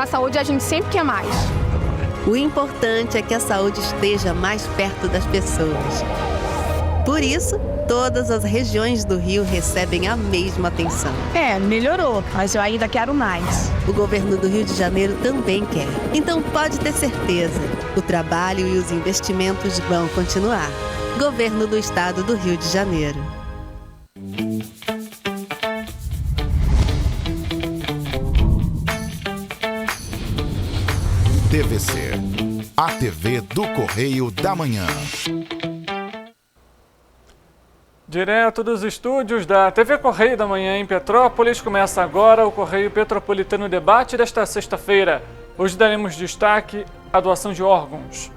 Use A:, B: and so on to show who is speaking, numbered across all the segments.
A: Para a saúde, a gente sempre quer mais.
B: O importante é que a saúde esteja mais perto das pessoas. Por isso, todas as regiões do Rio recebem a mesma atenção.
A: Melhorou, mas eu ainda quero mais.
B: O governo do Rio de Janeiro também quer. Então pode ter certeza, o trabalho e os investimentos vão continuar. Governo do Estado do Rio de Janeiro.
C: TVC, a TV do Correio da Manhã.
D: Direto dos estúdios da TV Correio da Manhã em Petrópolis, começa agora o Correio Petropolitano Debate desta sexta-feira. Hoje daremos destaque à doação de órgãos.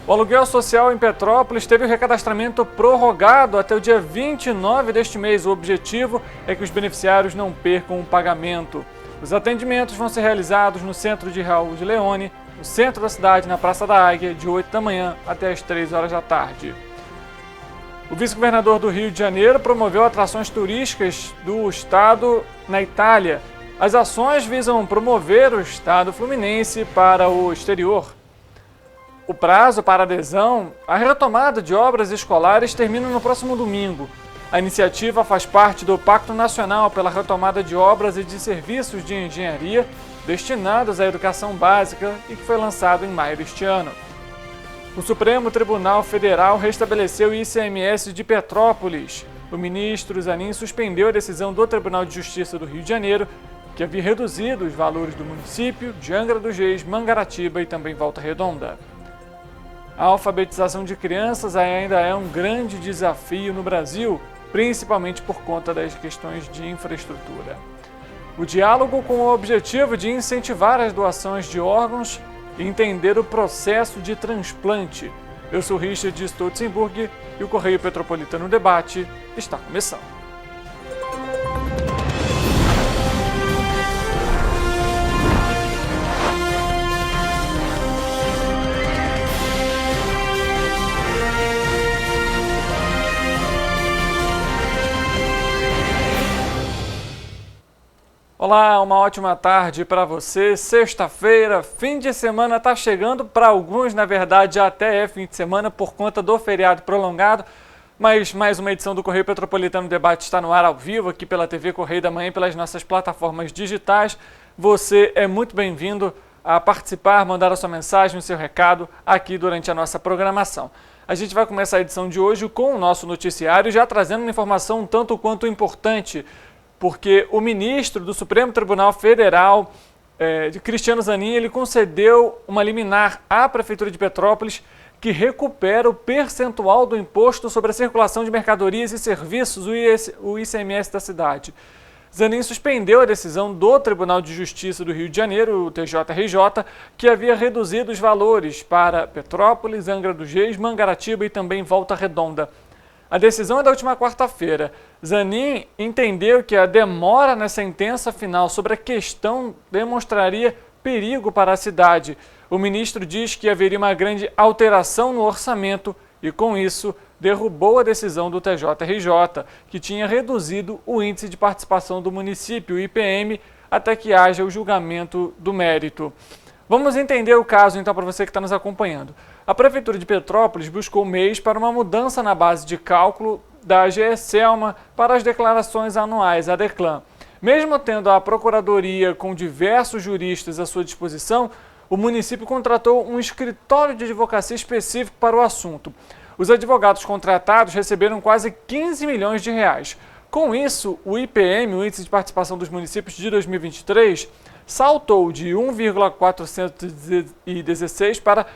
D: O aluguel social em Petrópolis teve o recadastramento prorrogado até o dia 29 deste mês. O objetivo é que os beneficiários não percam o pagamento. Os atendimentos vão ser realizados no centro de Raul de Leone, no centro da cidade, na Praça da Águia, de 8 da manhã até as 3 horas da tarde. O vice-governador do Rio de Janeiro promoveu atrações turísticas do estado na Itália. As ações visam promover o estado fluminense para o exterior. O prazo para adesão à retomada de obras escolares termina no próximo domingo. A iniciativa faz parte do Pacto Nacional pela Retomada de Obras e de Serviços de Engenharia destinados à educação básica e que foi lançado em maio deste ano. O Supremo Tribunal Federal restabeleceu o ICMS de Petrópolis. O ministro Zanin suspendeu a decisão do Tribunal de Justiça do Rio de Janeiro, que havia reduzido os valores do município de Angra dos Reis, Mangaratiba e também Volta Redonda. A alfabetização de crianças ainda é um grande desafio no Brasil, principalmente por conta das questões de infraestrutura. O diálogo com o objetivo de incentivar as doações de órgãos e entender o processo de transplante. Eu sou Richard Stolzenburg e o Correio Petropolitano Debate está começando. Olá, uma ótima tarde para você. Sexta-feira, fim de semana está chegando. Para alguns, na verdade, até é fim de semana por conta do feriado prolongado. Mas mais uma edição do Correio Petropolitano Debate está no ar ao vivo aqui pela TV Correio da Manhã e pelas nossas plataformas digitais. Você é muito bem-vindo a participar, mandar a sua mensagem, o seu recado aqui durante a nossa programação. A gente vai começar a edição de hoje com o nosso noticiário, já trazendo uma informação um tanto quanto importante, porque o ministro do Supremo Tribunal Federal, Cristiano Zanin, ele concedeu uma liminar à Prefeitura de Petrópolis que recupera o percentual do imposto sobre a circulação de mercadorias e serviços, o ICMS da cidade. Zanin suspendeu a decisão do Tribunal de Justiça do Rio de Janeiro, o TJRJ, que havia reduzido os valores para Petrópolis, Angra dos Reis, Mangaratiba e também Volta Redonda. A decisão é da última quarta-feira. Zanin entendeu que a demora na sentença final sobre a questão demonstraria perigo para a cidade. O ministro diz que haveria uma grande alteração no orçamento e, com isso, derrubou a decisão do TJRJ, que tinha reduzido o índice de participação do município, o IPM, até que haja o julgamento do mérito. Vamos entender o caso, então, para você que está nos acompanhando. A Prefeitura de Petrópolis buscou meios para uma mudança na base de cálculo da AGE-Selma para as declarações anuais, a DECLAN. Mesmo tendo a Procuradoria com diversos juristas à sua disposição, o município contratou um escritório de advocacia específico para o assunto. Os advogados contratados receberam quase 15 milhões de reais. Com isso, o IPM, o Índice de Participação dos Municípios de 2023, saltou de 1,416 para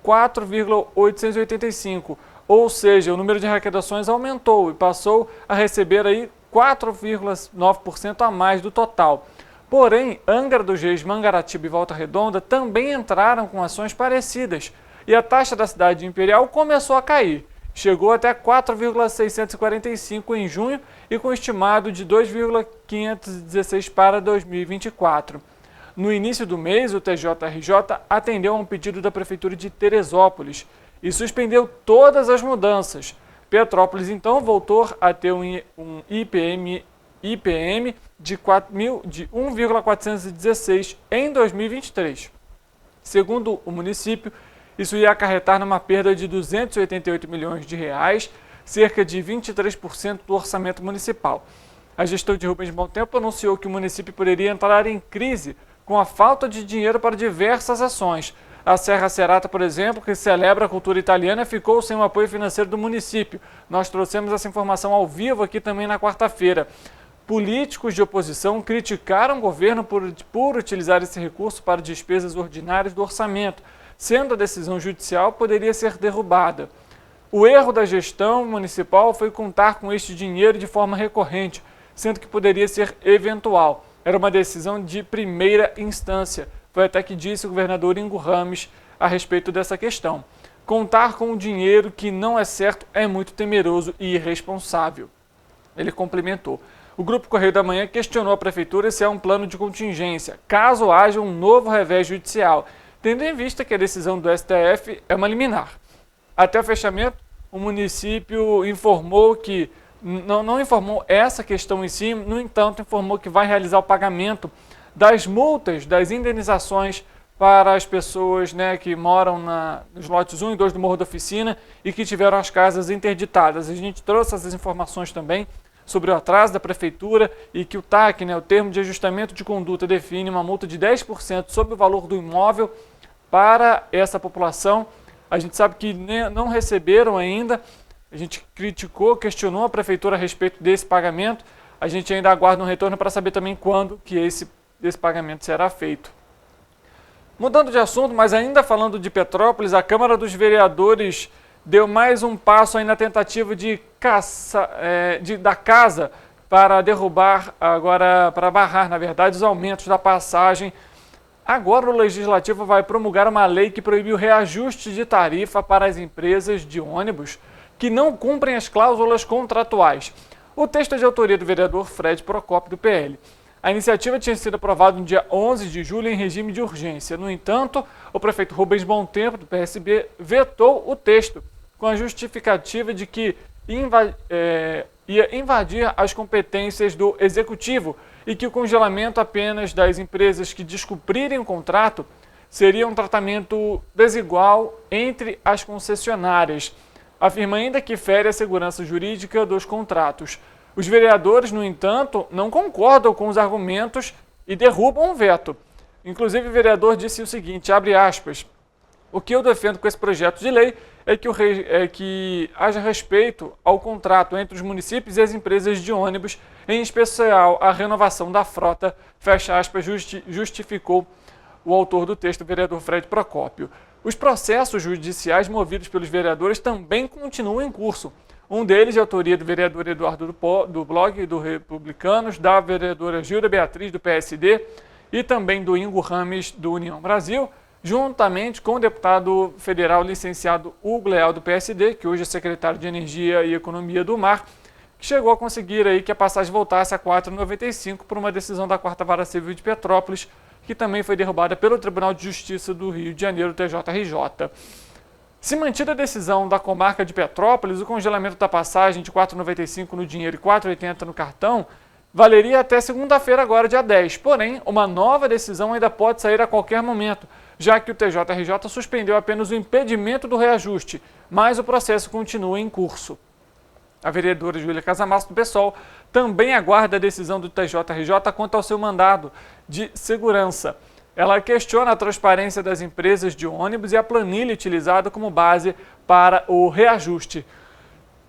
D: 4,885, ou seja, o número de arrecadações aumentou e passou a receber aí 4,9% a mais do total. Porém, Angra dos Reis, Mangaratiba e Volta Redonda também entraram com ações parecidas e a taxa da cidade imperial começou a cair. Chegou até 4,645 em junho e com estimado de 2,516 para 2024. No início do mês, o TJRJ atendeu a um pedido da Prefeitura de Teresópolis e suspendeu todas as mudanças. Petrópolis, então, voltou a ter um IPM IPM de 1,416 em 2023. Segundo o município, isso ia acarretar numa perda de 288 milhões de reais, cerca de 23% do orçamento municipal. A gestão de Rubens Bom Tempo anunciou que o município poderia entrar em crise com a falta de dinheiro para diversas ações. A Serra Cerata, por exemplo, que celebra a cultura italiana, ficou sem o apoio financeiro do município. Nós trouxemos essa informação ao vivo aqui também na quarta-feira. Políticos de oposição criticaram o governo por utilizar esse recurso para despesas ordinárias do orçamento, sendo a decisão judicial poderia ser derrubada. O erro da gestão municipal foi contar com este dinheiro de forma recorrente, sendo que poderia ser eventual. Era uma decisão de primeira instância. Foi até que disse o governador Ingo Rames a respeito dessa questão. Contar com o dinheiro que não é certo é muito temeroso e irresponsável. Ele complementou. O Grupo Correio da Manhã questionou a prefeitura se há um plano de contingência, caso haja um novo revés judicial, tendo em vista que a decisão do STF é uma liminar. Até o fechamento, o município informou que não informou essa questão em si, no entanto, informou que vai realizar o pagamento das multas, das indenizações para as pessoas, que moram nos lotes 1 e 2 do Morro da Oficina e que tiveram as casas interditadas. A gente trouxe essas informações também sobre o atraso da prefeitura e que o TAC, o termo de ajustamento de conduta, define uma multa de 10% sobre o valor do imóvel para essa população. A gente sabe que não receberam ainda, a gente criticou, questionou a prefeitura a respeito desse pagamento. A gente ainda aguarda um retorno para saber também quando que esse pagamento será feito. Mudando de assunto, mas ainda falando de Petrópolis, a Câmara dos Vereadores deu mais um passo aí na tentativa da casa para derrubar, para barrar, na verdade, os aumentos da passagem. Agora o Legislativo vai promulgar uma lei que proíbe o reajuste de tarifa para as empresas de ônibus que não cumprem as cláusulas contratuais. O texto é de autoria do vereador Fred Procópio, do PL. A iniciativa tinha sido aprovada no dia 11 de julho em regime de urgência. No entanto, o prefeito Rubens Bom Tempo, do PSB, vetou o texto, com a justificativa de que ia invadir as competências do Executivo e que o congelamento apenas das empresas que descumprirem o contrato seria um tratamento desigual entre as concessionárias. Afirma ainda que fere a segurança jurídica dos contratos. Os vereadores, no entanto, não concordam com os argumentos e derrubam o veto. Inclusive, o vereador disse o seguinte, abre aspas, o que eu defendo com esse projeto de lei é que haja respeito ao contrato entre os municípios e as empresas de ônibus, em especial a renovação da frota, fecha aspas, justificou o autor do texto, o vereador Fred Procópio. Os processos judiciais movidos pelos vereadores também continuam em curso. Um deles de autoria do vereador Eduardo do Blog, do Republicanos, da vereadora Gilda Beatriz, do PSD, e também do Ingo Rames, do União Brasil, juntamente com o deputado federal licenciado Hugo Leal, do PSD, que hoje é secretário de Energia e Economia do Mar, que chegou a conseguir aí que a passagem voltasse a R$ 4,95 por uma decisão da 4ª Vara Civil de Petrópolis, que também foi derrubada pelo Tribunal de Justiça do Rio de Janeiro, TJRJ. Se mantida a decisão da comarca de Petrópolis, o congelamento da passagem de R$ 4,95 no dinheiro e R$ 4,80 no cartão valeria até segunda-feira, agora dia 10. Porém, uma nova decisão ainda pode sair a qualquer momento, já que o TJRJ suspendeu apenas o impedimento do reajuste, mas o processo continua em curso. A vereadora Júlia Casamasso, do PSOL, também aguarda a decisão do TJRJ quanto ao seu mandado de segurança. Ela questiona a transparência das empresas de ônibus e a planilha utilizada como base para o reajuste.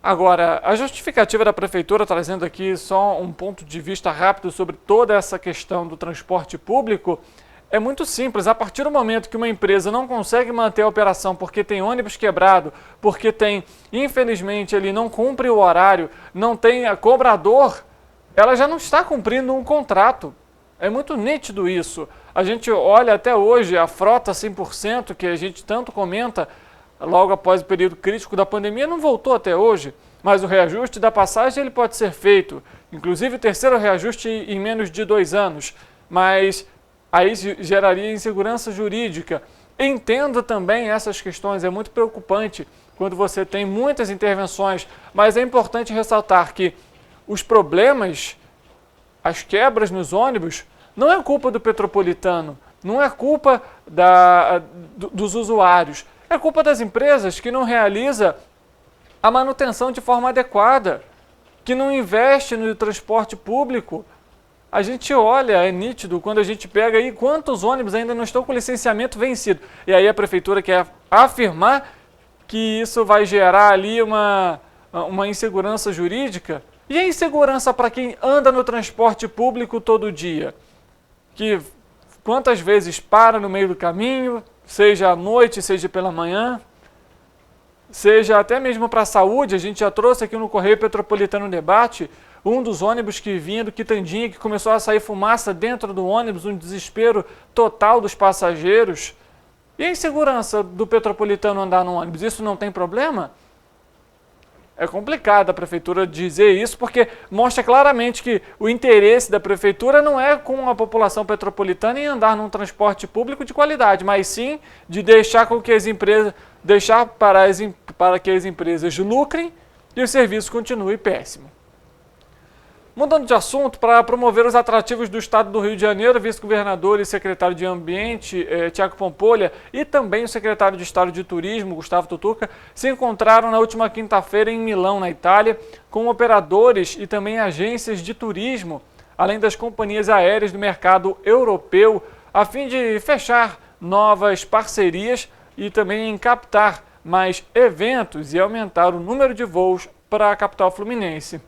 D: Agora, a justificativa da prefeitura, trazendo aqui só um ponto de vista rápido sobre toda essa questão do transporte público, é muito simples. A partir do momento que uma empresa não consegue manter a operação porque tem ônibus quebrado, porque tem, infelizmente, ele não cumpre o horário, não tem cobrador, ela já não está cumprindo um contrato. É muito nítido isso. A gente olha até hoje a frota 100%, que a gente tanto comenta, logo após o período crítico da pandemia, não voltou até hoje, mas o reajuste da passagem ele pode ser feito, inclusive o terceiro reajuste em menos de 2 anos, mas aí geraria insegurança jurídica. Entendo também essas questões, é muito preocupante quando você tem muitas intervenções, mas é importante ressaltar que os problemas as quebras nos ônibus não é culpa do Petropolitano, não é culpa dos usuários, é culpa das empresas que não realiza a manutenção de forma adequada, que não investe no transporte público. A gente olha, é nítido, quando a gente pega aí quantos ônibus ainda não estão com licenciamento vencido. E aí a prefeitura quer afirmar que isso vai gerar ali uma insegurança jurídica. E a insegurança para quem anda no transporte público todo dia? Que quantas vezes para no meio do caminho, seja à noite, seja pela manhã, seja até mesmo para a saúde. A gente já trouxe aqui no Correio Petropolitano Debate um dos ônibus que vinha do Quitandinha, que começou a sair fumaça dentro do ônibus, um desespero total dos passageiros. E a insegurança do Petropolitano andar no ônibus, isso não tem problema? É complicado a prefeitura dizer isso, porque mostra claramente que o interesse da prefeitura não é com a população petropolitana em andar num transporte público de qualidade, mas sim de deixar com que as empresas, para que as empresas lucrem e o serviço continue péssimo. Mudando de assunto, para promover os atrativos do estado do Rio de Janeiro, o vice-governador e secretário de Ambiente, Tiago Pampolha, e também o secretário de Estado de Turismo, Gustavo Tutuca, se encontraram na última quinta-feira em Milão, na Itália, com operadores e também agências de turismo, além das companhias aéreas do mercado europeu, a fim de fechar novas parcerias e também captar mais eventos e aumentar o número de voos para a capital fluminense.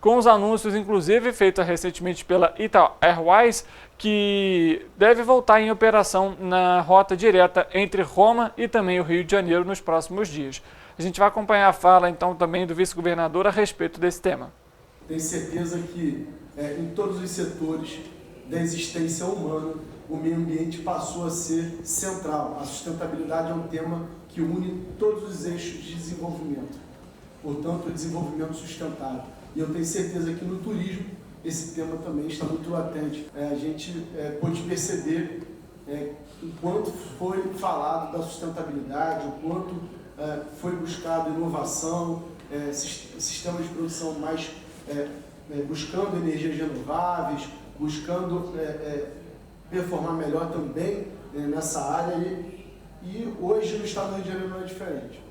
D: Com os anúncios, inclusive, feitos recentemente pela Ita Airways, que deve voltar em operação na rota direta entre Roma e também o Rio de Janeiro nos próximos dias. A gente vai acompanhar a fala, então, também do vice-governador a respeito desse tema.
E: Tenho certeza que em todos os setores da existência humana, o meio ambiente passou a ser central. A sustentabilidade é um tema que une todos os eixos de desenvolvimento, portanto, o desenvolvimento sustentável. E eu tenho certeza que no turismo esse tema também está muito latente. A gente pôde perceber o quanto foi falado da sustentabilidade, o quanto foi buscado inovação, sistemas de produção mais buscando energias renováveis, buscando performar melhor também nessa área. E hoje no estado do Rio de Janeiro não é diferente.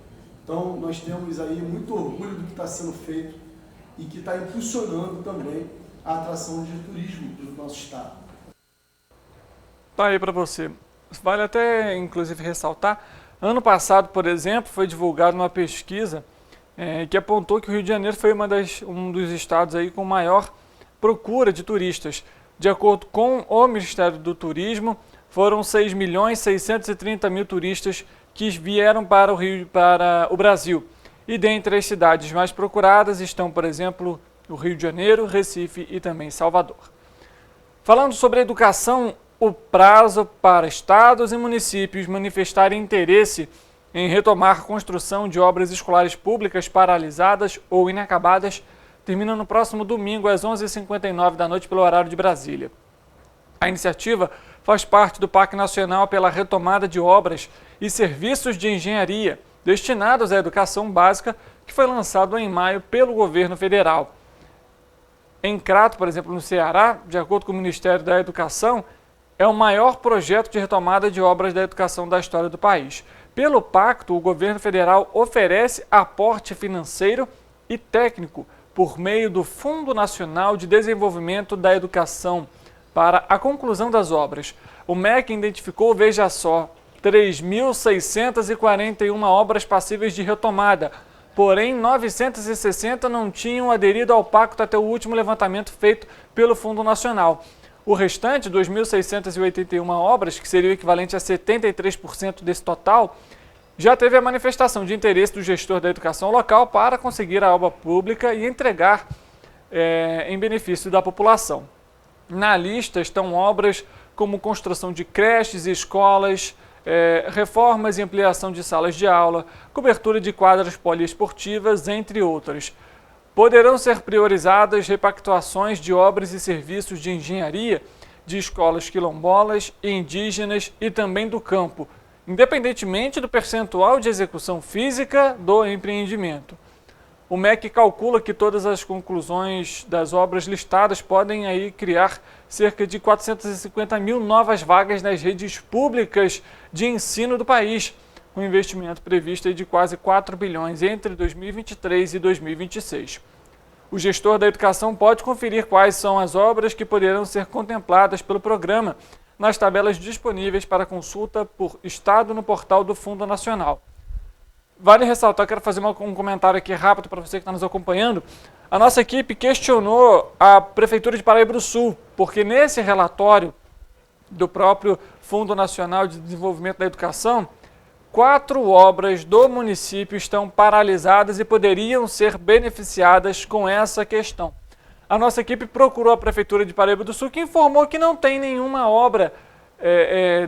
E: Então nós temos aí muito orgulho do que está sendo feito e que está impulsionando também a atração de turismo do nosso estado.
D: Tá aí para você. Vale até, inclusive, ressaltar, ano passado, por exemplo, foi divulgada uma pesquisa que apontou que o Rio de Janeiro foi um dos estados aí com maior procura de turistas. De acordo com o Ministério do Turismo, foram 6.630.000 turistas que vieram para o Brasil. E dentre as cidades mais procuradas estão, por exemplo, o Rio de Janeiro, Recife e também Salvador. Falando sobre educação, o prazo para estados e municípios manifestarem interesse em retomar a construção de obras escolares públicas paralisadas ou inacabadas termina no próximo domingo às 11h59 da noite pelo horário de Brasília. A iniciativa faz parte do Pacto Nacional pela Retomada de Obras e Serviços de Engenharia destinados à educação básica, que foi lançado em maio pelo governo federal. Em Crato, por exemplo, no Ceará, de acordo com o Ministério da Educação, é o maior projeto de retomada de obras da educação da história do país. Pelo pacto, o governo federal oferece aporte financeiro e técnico por meio do Fundo Nacional de Desenvolvimento da Educação para a conclusão das obras. O MEC identificou, veja só, 3.641 obras passíveis de retomada, porém 960 não tinham aderido ao pacto até o último levantamento feito pelo Fundo Nacional. O restante, 2.681 obras, que seria o equivalente a 73% desse total, já teve a manifestação de interesse do gestor da educação local para conseguir a obra pública e entregar em benefício da população. Na lista estão obras como construção de creches e escolas, reformas e ampliação de salas de aula, cobertura de quadras poliesportivas, entre outras. Poderão ser priorizadas repactuações de obras e serviços de engenharia de escolas quilombolas e indígenas e também do campo, independentemente do percentual de execução física do empreendimento. O MEC calcula que todas as conclusões das obras listadas podem aí criar cerca de 450 mil novas vagas nas redes públicas de ensino do país, com investimento previsto de quase 4 bilhões entre 2023 e 2026. O gestor da educação pode conferir quais são as obras que poderão ser contempladas pelo programa nas tabelas disponíveis para consulta por estado no portal do Fundo Nacional. Vale ressaltar, quero fazer um comentário aqui rápido para você que está nos acompanhando. A nossa equipe questionou a Prefeitura de Paraíba do Sul, porque nesse relatório do próprio Fundo Nacional de Desenvolvimento da Educação, 4 obras do município estão paralisadas e poderiam ser beneficiadas com essa questão. A nossa equipe procurou a Prefeitura de Paraíba do Sul, que informou que não tem nenhuma obra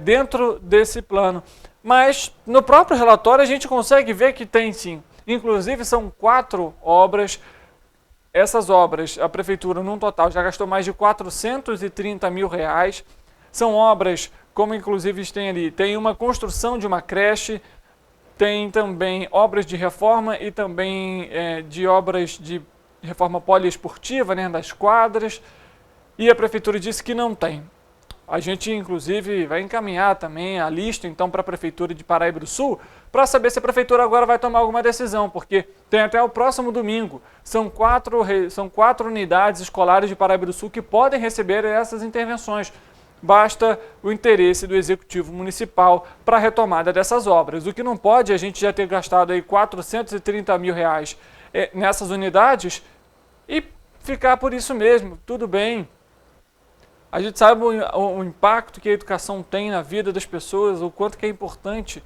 D: dentro desse plano. Mas no próprio relatório a gente consegue ver que tem sim. Inclusive são 4 obras. Essas obras, a Prefeitura, num total, já gastou mais de 430 mil reais. São obras, como inclusive tem ali, tem uma construção de uma creche, tem também obras de reforma e também de obras de reforma poliesportiva, né, das quadras, e a Prefeitura disse que não tem. A gente, inclusive, vai encaminhar também a lista, então, para a Prefeitura de Paraíba do Sul, para saber se a Prefeitura agora vai tomar alguma decisão, porque tem até o próximo domingo. São 4 unidades escolares de Paraíba do Sul que podem receber essas intervenções. Basta o interesse do Executivo Municipal para a retomada dessas obras. O que não pode é a gente já ter gastado aí 430 mil reais nessas unidades e ficar por isso mesmo. Tudo bem. A gente sabe o impacto que a educação tem na vida das pessoas, o quanto que é importante.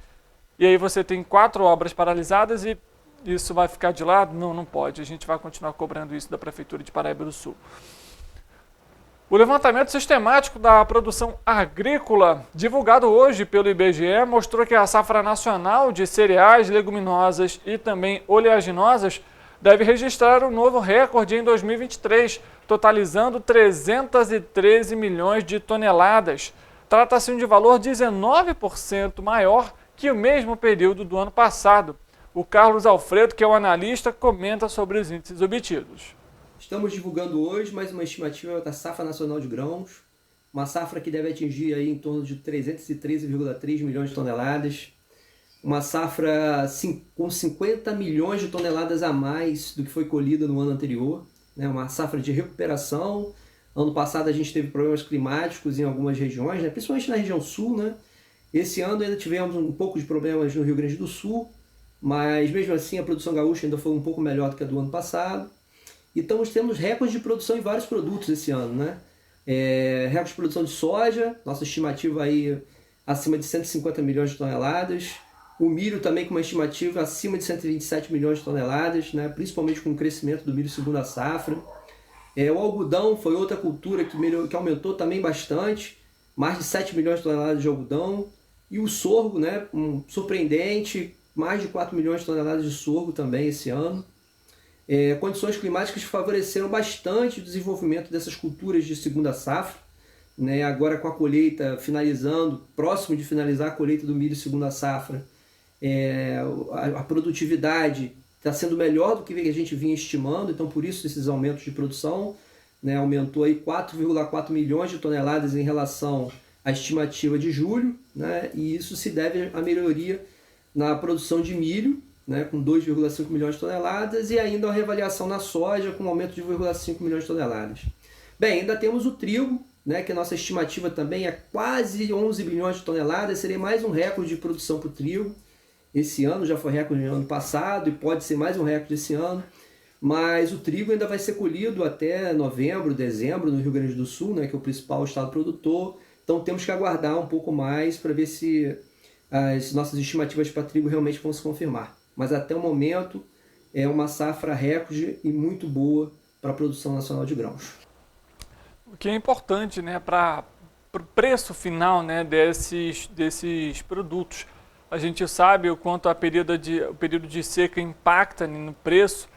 D: E aí você tem 4 obras paralisadas e isso vai ficar de lado? Não, não pode. A gente vai continuar cobrando isso da Prefeitura de Paraíba do Sul. O levantamento sistemático da produção agrícola, divulgado hoje pelo IBGE, mostrou que a safra nacional de cereais, leguminosas e também oleaginosas deve registrar um novo recorde em 2023, totalizando 313 milhões de toneladas. Trata-se de valor 19% maior que o mesmo período do ano passado. O Carlos Alfredo, que é o analista, comenta sobre os índices obtidos.
F: Estamos divulgando hoje mais uma estimativa da safra nacional de grãos, uma safra que deve atingir aí em torno de 313,3 milhões de toneladas, uma safra com 50 milhões de toneladas a mais do que foi colhida no ano anterior, né? Uma safra de recuperação. Ano passado a gente teve problemas climáticos em algumas regiões, né? Principalmente na região sul, né? Esse ano ainda tivemos um pouco de problemas no Rio Grande do Sul, mas mesmo assim a produção gaúcha ainda foi um pouco melhor do que a do ano passado. Então temos recordes de produção em vários produtos esse ano, né? Recorde de produção de soja, nossa estimativa aí acima de 150 milhões de toneladas. O milho também com uma estimativa acima de 127 milhões de toneladas, né? Principalmente com o crescimento do milho segunda safra. O algodão foi outra cultura que aumentou também bastante, mais de 7 milhões de toneladas de algodão. E o sorgo, né? Surpreendente, mais de 4 milhões de toneladas de sorgo também esse ano. Condições climáticas que favoreceram bastante o desenvolvimento dessas culturas de segunda safra, né? Agora com a colheita finalizando, próximo de finalizar a colheita do milho segunda safra, a produtividade está sendo melhor do que a gente vinha estimando, então por isso esses aumentos de produção, né? Aumentou aí 4,4 milhões de toneladas em relação à estimativa de julho, né? E isso se deve à melhoria na produção de milho, né, com 2,5 milhões de toneladas, e ainda a reavaliação na soja com um aumento de 1,5 milhões de toneladas. Bem, ainda temos o trigo, né, que a nossa estimativa também é quase 11 bilhões de toneladas, seria mais um recorde de produção para o trigo. Esse ano já foi recorde no ano passado e pode ser mais um recorde esse ano, mas o trigo ainda vai ser colhido até novembro, dezembro no Rio Grande do Sul, né, que é o principal estado produtor, então temos que aguardar um pouco mais para ver se as nossas estimativas para trigo realmente vão se confirmar. Mas até o momento é uma safra recorde e muito boa para a produção nacional de grãos.
D: O que é importante, né, para o preço final, né, desses produtos. A gente sabe o quanto o período de seca impacta no preço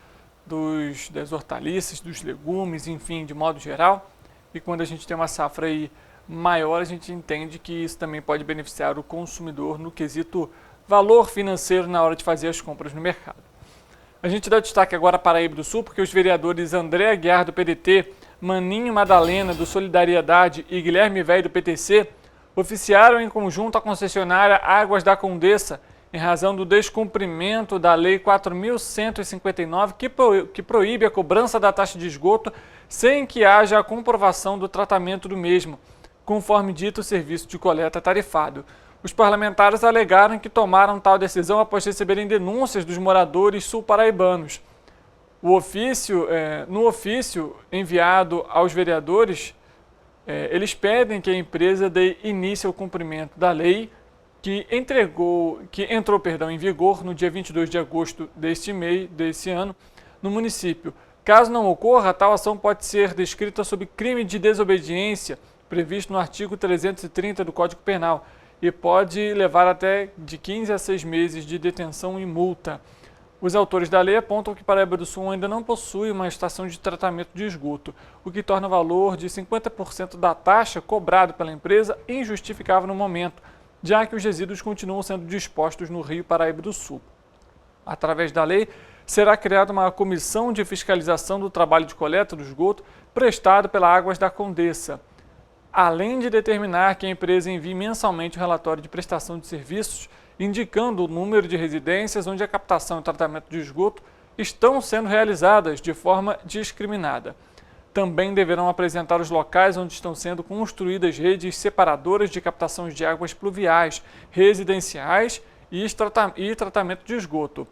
D: das hortaliças, dos legumes, enfim, de modo geral. E quando a gente tem uma safra aí maior, a gente entende que isso também pode beneficiar o consumidor no quesito valor financeiro na hora de fazer as compras no mercado. A gente dá destaque agora para Paraíba do Sul, porque os vereadores André Aguiar, do PDT, Maninho Madalena, do Solidariedade e Guilherme Velho, do PTC, oficiaram em conjunto a concessionária Águas da Condessa, em razão do descumprimento da Lei 4.159, que proíbe a cobrança da taxa de esgoto sem que haja a comprovação do tratamento do mesmo, conforme dito o serviço de coleta tarifado. Os parlamentares alegaram que tomaram tal decisão após receberem denúncias dos moradores sul-paraibanos. No ofício enviado aos vereadores, eles pedem que a empresa dê início ao cumprimento da lei que entrou em vigor no dia 22 de agosto deste ano no município. Caso não ocorra, tal ação pode ser descrita sob crime de desobediência, previsto no artigo 330 do Código Penal, e pode levar até de 15 a 6 meses de detenção e multa. Os autores da lei apontam que Paraíba do Sul ainda não possui uma estação de tratamento de esgoto, o que torna o valor de 50% da taxa cobrado pela empresa injustificável no momento, já que os resíduos continuam sendo dispostos no Rio Paraíba do Sul. Através da lei, será criada uma comissão de fiscalização do trabalho de coleta do esgoto prestado pela Águas da Condessa, além de determinar que a empresa envie mensalmente o relatório de prestação de serviços, indicando o número de residências onde a captação e tratamento de esgoto estão sendo realizadas de forma discriminada. Também deverão apresentar os locais onde estão sendo construídas redes separadoras de captação de águas pluviais, residenciais e tratamento de esgoto.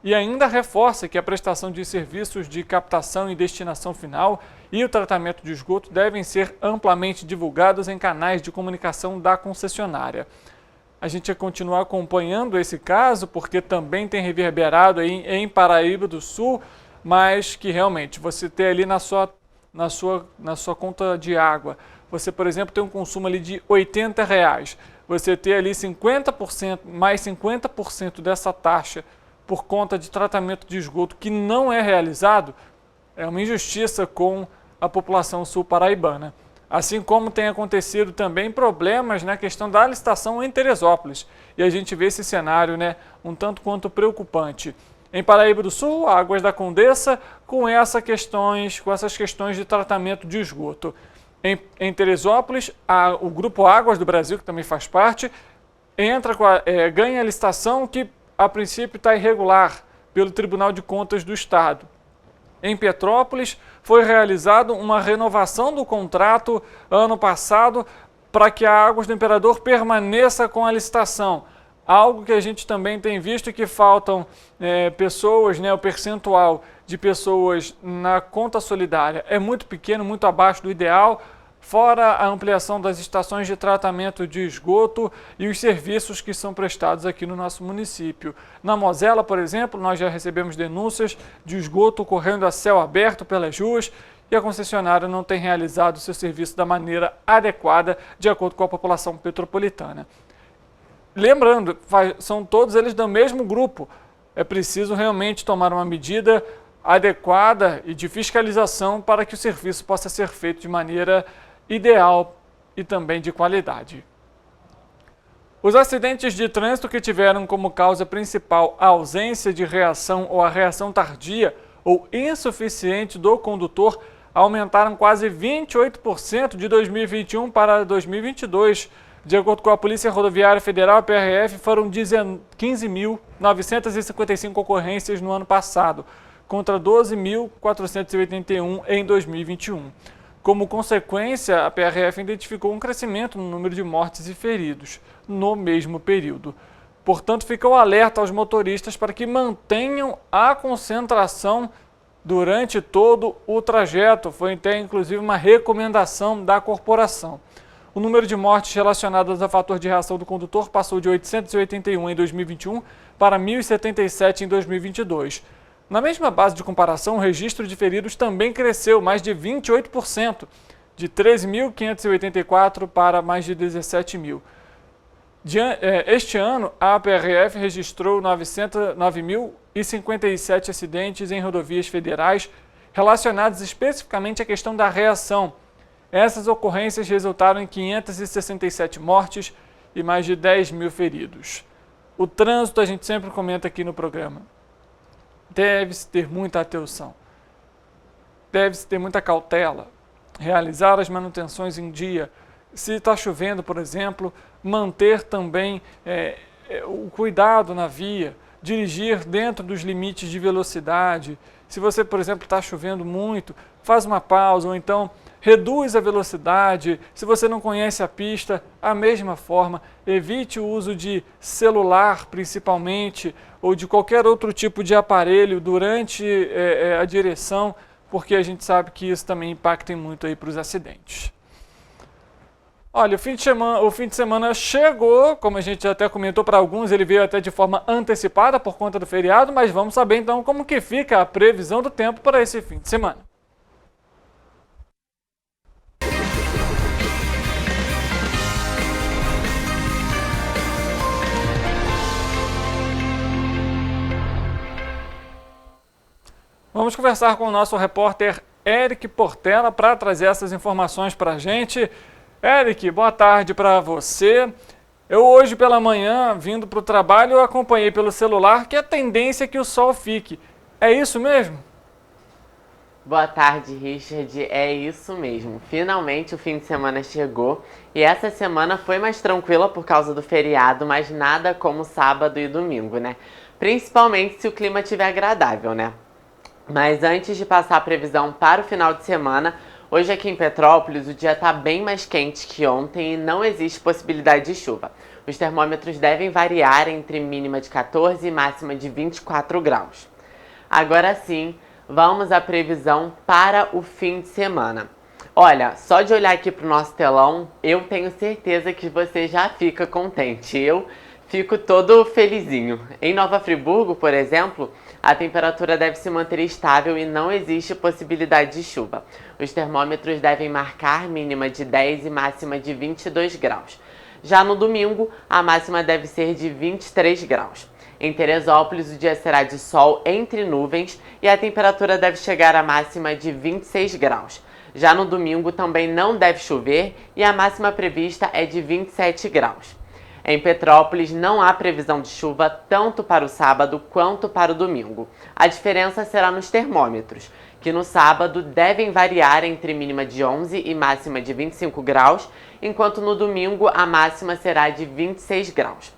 D: E ainda reforça que a prestação de serviços de captação e destinação final e o tratamento de esgoto devem ser amplamente divulgados em canais de comunicação da concessionária. A gente vai continuar acompanhando esse caso, porque também tem reverberado aí em Paraíba do Sul, mas que realmente você tem ali na sua conta de água, você, por exemplo, tem um consumo ali de R$80, você ter ali 50%, mais 50% dessa taxa por conta de tratamento de esgoto que não é realizado, é uma injustiça com a população sul-paraibana. Assim como tem acontecido também problemas na questão da licitação em Teresópolis. E a gente vê esse cenário, um tanto quanto preocupante. Em Paraíba do Sul, Águas da Condessa, com essas questões de tratamento de esgoto. Em Teresópolis, o Grupo Águas do Brasil, que também faz parte, ganha a licitação que a princípio está irregular pelo Tribunal de Contas do Estado. Em Petrópolis, foi realizada uma renovação do contrato ano passado para que a Águas do Imperador permaneça com a licitação. Algo que a gente também tem visto que faltam pessoas, o percentual de pessoas na conta solidária é muito pequeno, muito abaixo do ideal, fora a ampliação das estações de tratamento de esgoto e os serviços que são prestados aqui no nosso município. Na Mosela, por exemplo, nós já recebemos denúncias de esgoto correndo a céu aberto pelas ruas e a concessionária não tem realizado o seu serviço da maneira adequada, de acordo com a população petropolitana. Lembrando, são todos eles do mesmo grupo. É preciso realmente tomar uma medida adequada e de fiscalização para que o serviço possa ser feito de maneira ideal e também de qualidade. Os acidentes de trânsito que tiveram como causa principal a ausência de reação ou a reação tardia ou insuficiente do condutor aumentaram quase 28% de 2021 para 2022. De acordo com a Polícia Rodoviária Federal, a PRF, foram 15.955 ocorrências no ano passado, contra 12.481 em 2021. Como consequência, a PRF identificou um crescimento no número de mortes e feridos no mesmo período. Portanto, fica o alerta aos motoristas para que mantenham a concentração durante todo o trajeto. Foi até, inclusive, uma recomendação da corporação. O número de mortes relacionadas ao fator de reação do condutor passou de 881 em 2021 para 1.077 em 2022. Na mesma base de comparação, o registro de feridos também cresceu mais de 28%, de 13.584 para mais de 17.000. Este ano, a PRF registrou 9.057 acidentes em rodovias federais relacionados especificamente à questão da reação. Essas ocorrências resultaram em 567 mortes e mais de 10.000 feridos. O trânsito a gente sempre comenta aqui no programa. deve-se ter muita atenção, deve-se ter muita cautela, realizar as manutenções em dia. Se está chovendo, por exemplo, manter também o cuidado na via, dirigir dentro dos limites de velocidade. Se você, por exemplo, está chovendo muito, faz uma pausa ou então reduz a velocidade. Se você não conhece a pista, a mesma forma, evite o uso de celular principalmente ou de qualquer outro tipo de aparelho durante a direção, porque a gente sabe que isso também impacta muito aí para os acidentes. Olha, o fim de semana chegou, como a gente até comentou, para alguns ele veio até de forma antecipada por conta do feriado, mas vamos saber então como que fica a previsão do tempo para esse fim de semana. Vamos conversar com o nosso repórter Eric Portela para trazer essas informações para a gente. Eric, boa tarde para você. Eu hoje pela manhã, vindo para o trabalho, eu acompanhei pelo celular que a tendência é que o sol fique. É isso mesmo?
G: Boa tarde, Richard. É isso mesmo. Finalmente o fim de semana chegou e essa semana foi mais tranquila por causa do feriado, mas nada como sábado e domingo, né? Principalmente se o clima estiver agradável, né? Mas antes de passar a previsão para o final de semana, hoje aqui em Petrópolis o dia está bem mais quente que ontem e não existe possibilidade de chuva. Os termômetros devem variar entre mínima de 14 e máxima de 24 graus. Agora sim, vamos à previsão para o fim de semana. Olha, só de olhar aqui para o nosso telão, eu tenho certeza que você já fica contente. Eu fico todo felizinho. Em Nova Friburgo, por exemplo, a temperatura deve se manter estável e não existe possibilidade de chuva. Os termômetros devem marcar mínima de 10 e máxima de 22 graus. Já no domingo, a máxima deve ser de 23 graus. Em Teresópolis, o dia será de sol entre nuvens e a temperatura deve chegar à máxima de 26 graus. Já no domingo também não deve chover e a máxima prevista é de 27 graus. Em Petrópolis não há previsão de chuva tanto para o sábado quanto para o domingo. A diferença será nos termômetros, que no sábado devem variar entre mínima de 11 e máxima de 25 graus, enquanto no domingo a máxima será de 26 graus.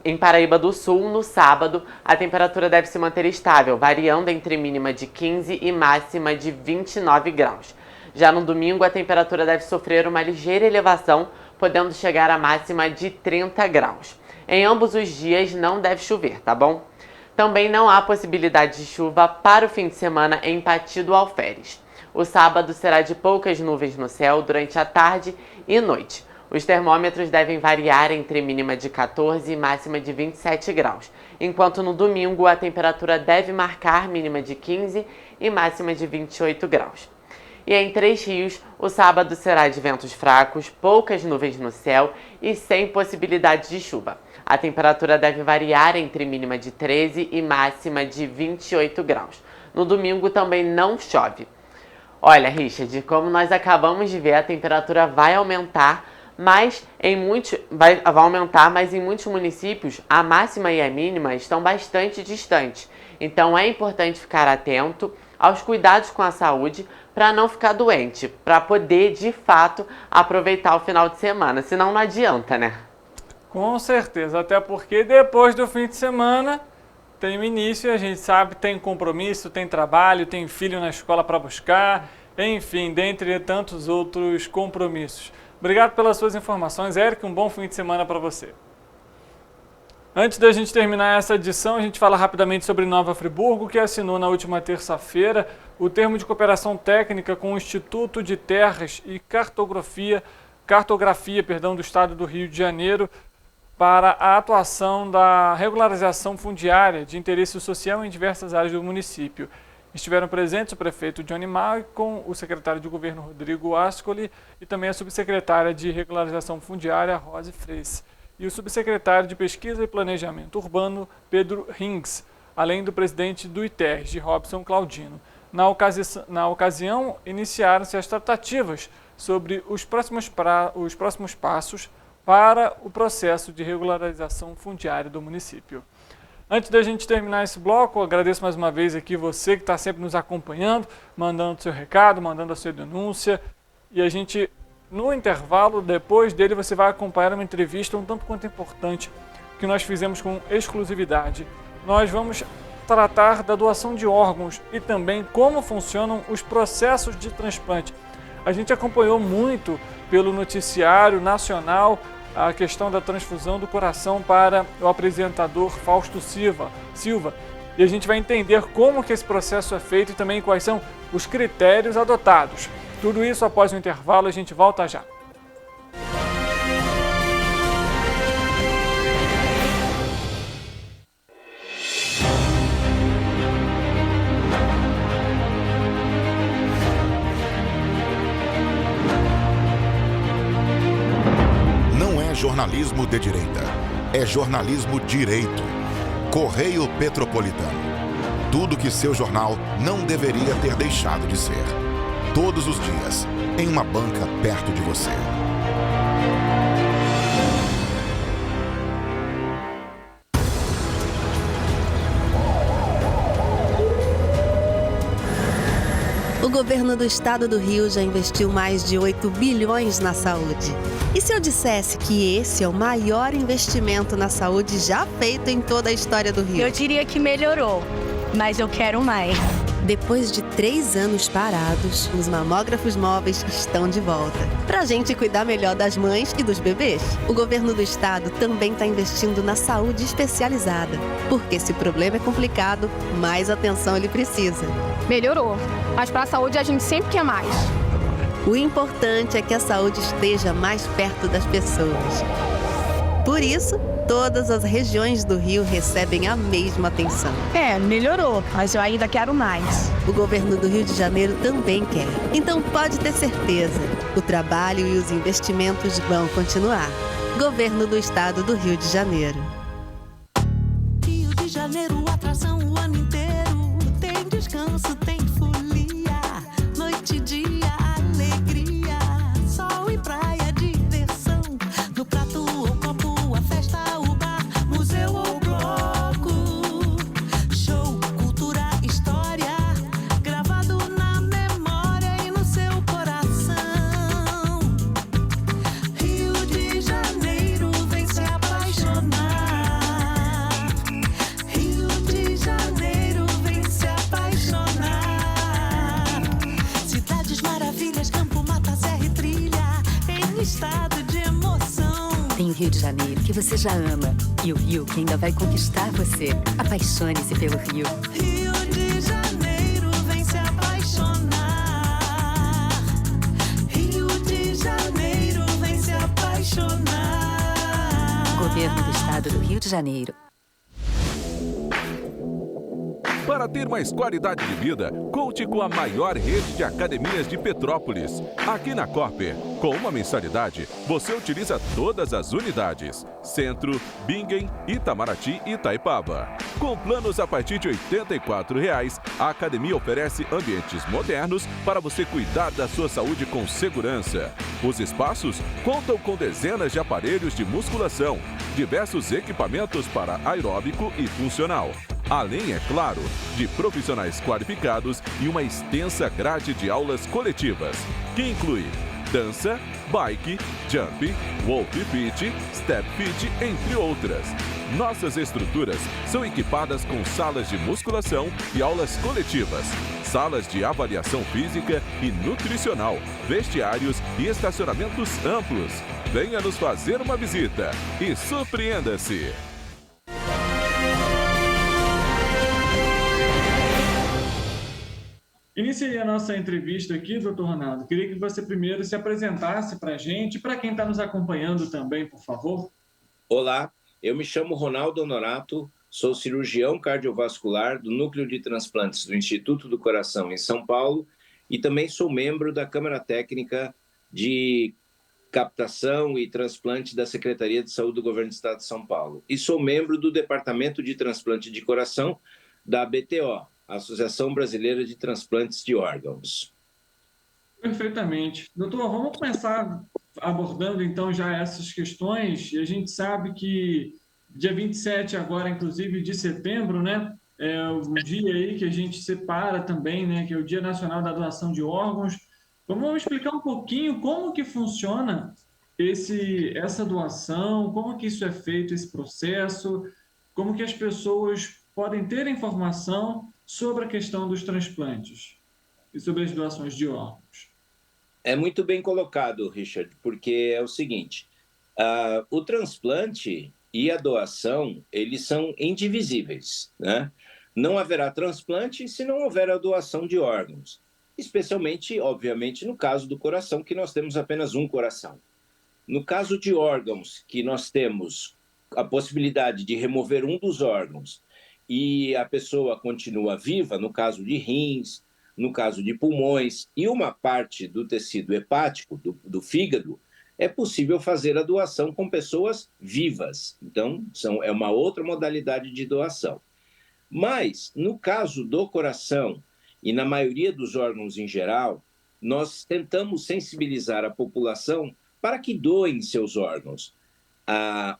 G: Em Paraíba do Sul, no sábado, a temperatura deve se manter estável, variando entre mínima de 15 e máxima de 29 graus. Já no domingo, a temperatura deve sofrer uma ligeira elevação, podendo chegar à máxima de 30 graus. Em ambos os dias não deve chover, tá bom? Também não há possibilidade de chuva para o fim de semana em Pati do Alferes. O sábado será de poucas nuvens no céu durante a tarde e noite. Os termômetros devem variar entre mínima de 14 e máxima de 27 graus, enquanto no domingo a temperatura deve marcar mínima de 15 e máxima de 28 graus. E em Três Rios, o sábado será de ventos fracos, poucas nuvens no céu e sem possibilidade de chuva. A temperatura deve variar entre mínima de 13 e máxima de 28 graus. No domingo também não chove. Olha, Richard, como nós acabamos de ver, a temperatura vai aumentar, mas em muitos municípios a máxima e a mínima estão bastante distantes. Então é importante ficar atento aos cuidados com a saúde para não ficar doente, para poder de fato aproveitar o final de semana, senão não adianta, né?
D: Com certeza, até porque depois do fim de semana tem o início, a gente sabe, tem compromisso, tem trabalho, tem filho na escola para buscar, enfim, dentre tantos outros compromissos. Obrigado pelas suas informações, Eric, um bom fim de semana para você. Antes da gente terminar essa edição, a gente fala rapidamente sobre Nova Friburgo, que assinou na última terça-feira o termo de cooperação técnica com o Instituto de Terras e Cartografia do Estado do Rio de Janeiro para a atuação da regularização fundiária de interesse social em diversas áreas do município. Estiveram presentes o prefeito Johnny Malcom, o secretário de governo Rodrigo Ascoli e também a subsecretária de regularização fundiária Rose Freis e o subsecretário de Pesquisa e Planejamento Urbano, Pedro Rings, além do presidente do ITERJ, Robson Claudino. Na ocasião, iniciaram-se as tratativas sobre os próximos passos para o processo de regularização fundiária do município. Antes da gente terminar esse bloco, eu agradeço mais uma vez aqui você que está sempre nos acompanhando, mandando seu recado, mandando a sua denúncia. E a gente, no intervalo, depois dele, você vai acompanhar uma entrevista um tanto quanto importante que nós fizemos com exclusividade. Nós vamos tratar da doação de órgãos e também como funcionam os processos de transplante. A gente acompanhou muito pelo noticiário nacional a questão da transfusão do coração para o apresentador Fausto Silva. E a gente vai entender como que esse processo é feito e também quais são os critérios adotados. Tudo isso após o intervalo, a gente volta já.
C: Jornalismo de direita. É jornalismo direito. Correio Petropolitano. Tudo que seu jornal não deveria ter deixado de ser. Todos os dias, em uma banca perto de você.
B: O governo do estado do Rio já investiu mais de 8 bilhões na saúde. E se eu dissesse que esse é o maior investimento na saúde já feito em toda a história do Rio?
A: Eu diria que melhorou, mas eu quero mais.
B: Depois de 3 anos parados, os mamógrafos móveis estão de volta. Pra gente cuidar melhor das mães e dos bebês. O governo do estado também está investindo na saúde especializada. Porque se o problema é complicado, mais atenção ele precisa.
A: Melhorou, mas para a saúde a gente sempre quer mais.
B: O importante é que a saúde esteja mais perto das pessoas. Por isso, todas as regiões do Rio recebem a mesma atenção.
A: Melhorou, mas eu ainda quero mais.
B: O governo do Rio de Janeiro também quer. Então pode ter certeza, o trabalho e os investimentos vão continuar. Governo do Estado do Rio de Janeiro.
H: Rio de Janeiro, atração o ano inteiro. Tem descanso, tem folia, noite e dia, alegria, sol e praia, diversão. No prato ou copo, a festa, o bar, museu ou bloco. Show, cultura, história, gravado na memória e no seu coração. Rio de Janeiro, vem se apaixonar. Rio de Janeiro, vem se apaixonar. Cidades maravilhas, campo, mata, serra e trilha, em estado de emoção.
I: Tem o Rio de Janeiro, que você já ama, e o Rio, que ainda vai conquistar você. Apaixone-se pelo Rio.
H: Rio de Janeiro, vem se apaixonar. Rio de Janeiro, vem se apaixonar.
I: Governo do Estado do Rio de Janeiro.
J: Para ter mais qualidade de vida, conte com a maior rede de academias de Petrópolis. Aqui na Cooper, com uma mensalidade, você utiliza todas as unidades. Centro, Bingen, Itamaraty e Itaipava. Com planos a partir de R$ 84,00, a academia oferece ambientes modernos para você cuidar da sua saúde com segurança. Os espaços contam com dezenas de aparelhos de musculação, diversos equipamentos para aeróbico e funcional. Além, é claro, de profissionais qualificados e uma extensa grade de aulas coletivas, que inclui dança, bike, jump, wolf fit, step fit, entre outras. Nossas estruturas são equipadas com salas de musculação e aulas coletivas, salas de avaliação física e nutricional, vestiários e estacionamentos amplos. Venha nos fazer uma visita e surpreenda-se!
D: Iniciei a nossa entrevista aqui, doutor Ronaldo. Queria que você primeiro se apresentasse para a gente, para quem está nos acompanhando também, por favor.
K: Olá, eu me chamo Ronaldo Honorato, sou cirurgião cardiovascular do Núcleo de Transplantes do Instituto do Coração em São Paulo e também sou membro da Câmara Técnica de Captação e Transplante da Secretaria de Saúde do Governo do Estado de São Paulo. E sou membro do Departamento de Transplante de Coração da BTO, Associação Brasileira de Transplantes de Órgãos.
D: Perfeitamente. Doutor, vamos começar abordando então já essas questões. E a gente sabe que Dia 27 agora, inclusive, de setembro, né? É o dia aí que a gente separa também, né? Que é o Dia Nacional da Doação de Órgãos. Vamos explicar um pouquinho como que funciona essa doação, como que isso é feito, esse processo, como que as pessoas podem ter informação sobre a questão dos transplantes e sobre as doações de órgãos.
K: É muito bem colocado, Richard, porque é o seguinte, o transplante e a doação, eles são indivisíveis, né? Não haverá transplante se não houver a doação de órgãos, especialmente, obviamente, no caso do coração, que nós temos apenas um coração. No caso de órgãos, que nós temos a possibilidade de remover um dos órgãos e a pessoa continua viva, no caso de rins, no caso de pulmões e uma parte do tecido hepático, do fígado, é possível fazer a doação com pessoas vivas. Então, é uma outra modalidade de doação. Mas, no caso do coração e na maioria dos órgãos em geral, nós tentamos sensibilizar a população para que doem seus órgãos.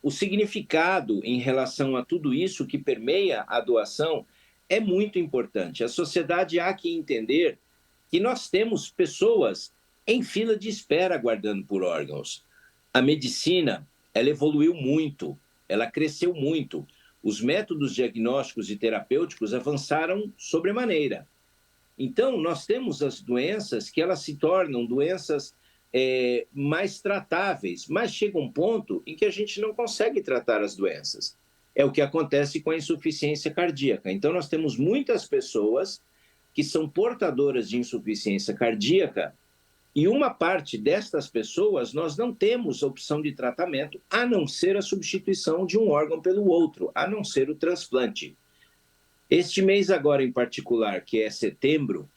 K: O significado em relação a tudo isso que permeia a doação é muito importante. A sociedade há que entender que nós temos pessoas em fila de espera aguardando por órgãos. A medicina, ela evoluiu muito, ela cresceu muito. Os métodos diagnósticos e terapêuticos avançaram sobremaneira. Então, nós temos as doenças que elas se tornam doenças mais tratáveis, mas chega um ponto em que a gente não consegue tratar as doenças. É o que acontece com a insuficiência cardíaca. Então, nós temos muitas pessoas que são portadoras de insuficiência cardíaca e uma parte destas pessoas nós não temos opção de tratamento a não ser a substituição de um órgão pelo outro, a não ser o transplante. Este mês agora em particular, que é setembro,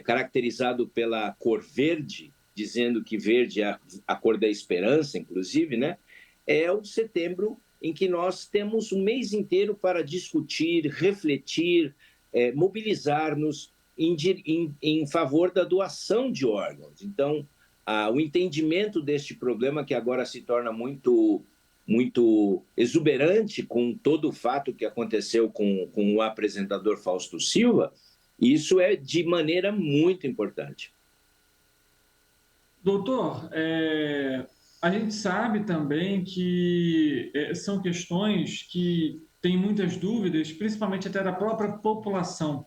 K: caracterizado pela cor verde, dizendo que verde é a cor da esperança, inclusive, né? É o setembro em que nós temos um mês inteiro para discutir, refletir, mobilizar-nos em favor da doação de órgãos. Então, o entendimento deste problema, que agora se torna muito exuberante com todo o fato que aconteceu com o apresentador Fausto Silva, isso é de maneira muito importante.
D: Doutor, a gente sabe também que são questões que têm muitas dúvidas, principalmente até da própria população.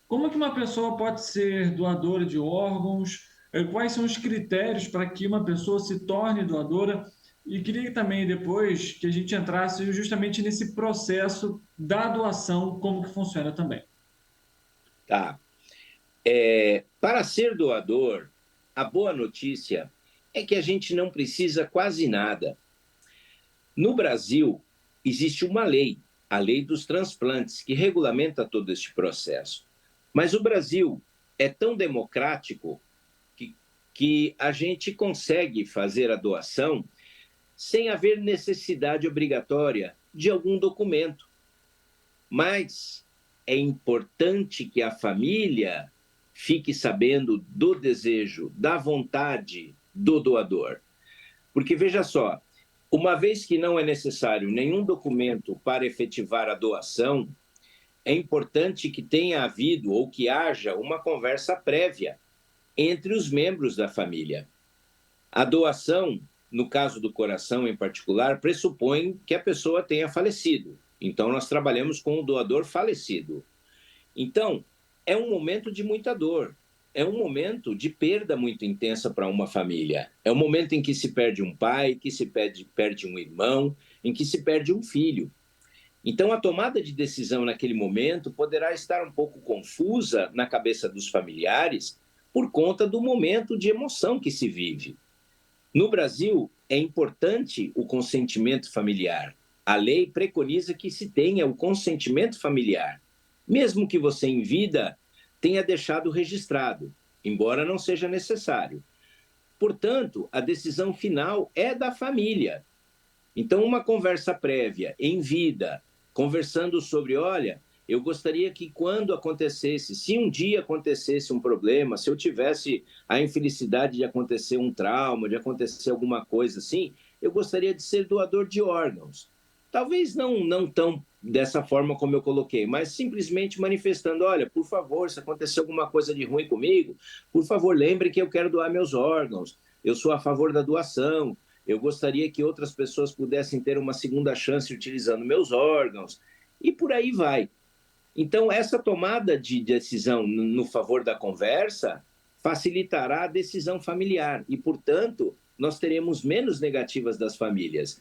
D: Como que uma pessoa pode ser doadora de órgãos? Quais são os critérios para que uma pessoa se torne doadora? E queria também depois que a gente entrasse justamente nesse processo da doação, como que funciona também.
K: Tá. Para ser doador, a boa notícia é que a gente não precisa quase nada. No Brasil, existe uma lei, a Lei dos Transplantes, que regulamenta todo este processo. Mas o Brasil é tão democrático que a gente consegue fazer a doação sem haver necessidade obrigatória de algum documento. Mas é importante que a família fique sabendo do desejo, da vontade do doador. Porque, veja só, uma vez que não é necessário nenhum documento para efetivar a doação, é importante que tenha havido ou que haja uma conversa prévia entre os membros da família. A doação, no caso do coração em particular, pressupõe que a pessoa tenha falecido. Então, nós trabalhamos com o doador falecido. Então, é um momento de muita dor, é um momento de perda muito intensa para uma família. É um momento em que se perde um pai, que se perde um irmão, em que se perde um filho. Então, a tomada de decisão naquele momento poderá estar um pouco confusa na cabeça dos familiares por conta do momento de emoção que se vive. No Brasil, é importante o consentimento familiar. A lei preconiza que se tenha o consentimento familiar, mesmo que você em vida tenha deixado registrado, embora não seja necessário. Portanto, a decisão final é da família. Então, uma conversa prévia, em vida, conversando sobre, olha, eu gostaria que quando acontecesse, se um dia acontecesse um problema, se eu tivesse a infelicidade de acontecer um trauma, de acontecer alguma coisa assim, eu gostaria de ser doador de órgãos. talvez não tão dessa forma como eu coloquei, mas simplesmente manifestando, olha, por favor, se acontecer alguma coisa de ruim comigo, por favor, lembre que eu quero doar meus órgãos, eu sou a favor da doação, eu gostaria que outras pessoas pudessem ter uma segunda chance utilizando meus órgãos, e por aí vai. Então, essa tomada de decisão no favor da conversa facilitará a decisão familiar e, portanto, nós teremos menos negativas das famílias.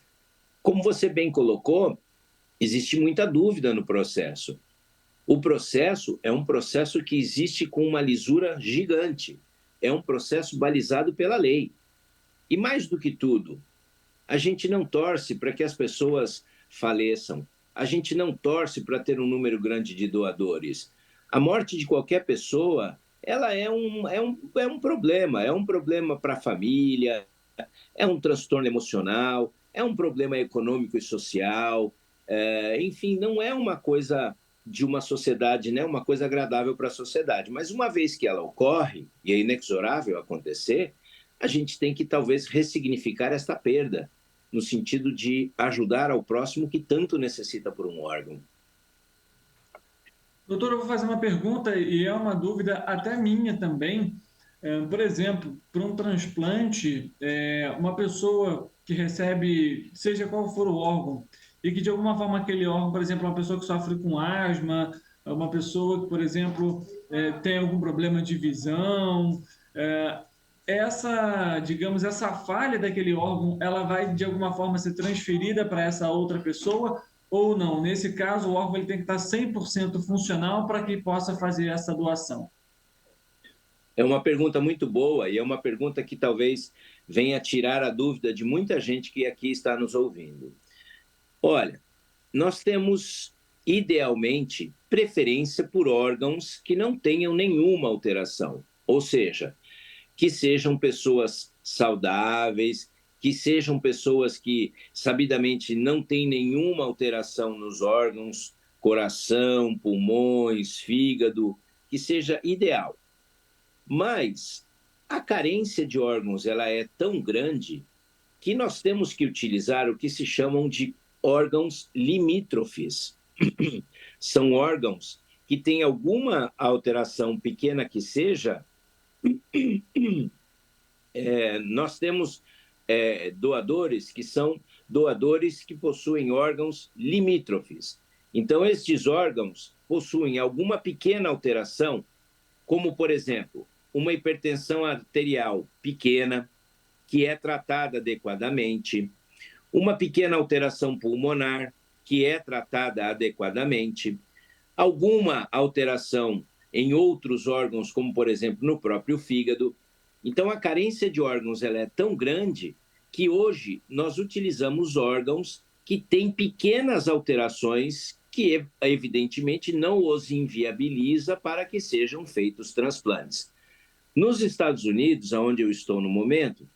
K: Como você bem colocou, existe muita dúvida no processo. O processo é um processo que existe com uma lisura gigante. É um processo balizado pela lei. E mais do que tudo, a gente não torce para que as pessoas faleçam. A gente não torce para ter um número grande de doadores. A morte de qualquer pessoa, ela é um problema para a família, é um transtorno emocional, é um problema econômico e social, enfim, não é uma coisa de uma sociedade, né, uma coisa agradável para a sociedade. Mas uma vez que ela ocorre, e é inexorável acontecer, a gente tem que talvez ressignificar esta perda, no sentido de ajudar ao próximo que tanto necessita por um órgão.
D: Doutor, eu vou fazer uma pergunta e é uma dúvida até minha também. Por exemplo, para um transplante, uma pessoa que recebe, seja qual for o órgão, e que de alguma forma aquele órgão, por exemplo, uma pessoa que sofre com asma, uma pessoa que, por exemplo, tem algum problema de visão, essa falha daquele órgão, ela vai de alguma forma ser transferida para essa outra pessoa ou não? Nesse caso, o órgão ele tem que estar 100% funcional para que possa fazer essa doação.
K: É uma pergunta muito boa e é uma pergunta que talvez venha tirar a dúvida de muita gente que aqui está nos ouvindo. Olha, nós temos, idealmente, preferência por órgãos que não tenham nenhuma alteração, ou seja, que sejam pessoas saudáveis, que sejam pessoas que, sabidamente, não têm nenhuma alteração nos órgãos, coração, pulmões, fígado, que seja ideal. Mas a carência de órgãos ela é tão grande que nós temos que utilizar o que se chamam de órgãos limítrofes. São órgãos que têm alguma alteração pequena que seja. Nós temos doadores que são doadores que possuem órgãos limítrofes. Então, estes órgãos possuem alguma pequena alteração, como, por exemplo, uma hipertensão arterial pequena, que é tratada adequadamente, uma pequena alteração pulmonar, que é tratada adequadamente, alguma alteração em outros órgãos, como, por exemplo, no próprio fígado. Então, a carência de órgãos ela é tão grande que hoje nós utilizamos órgãos que têm pequenas alterações que, evidentemente, não os inviabiliza para que sejam feitos transplantes. Nos Estados Unidos, onde eu estou no momento,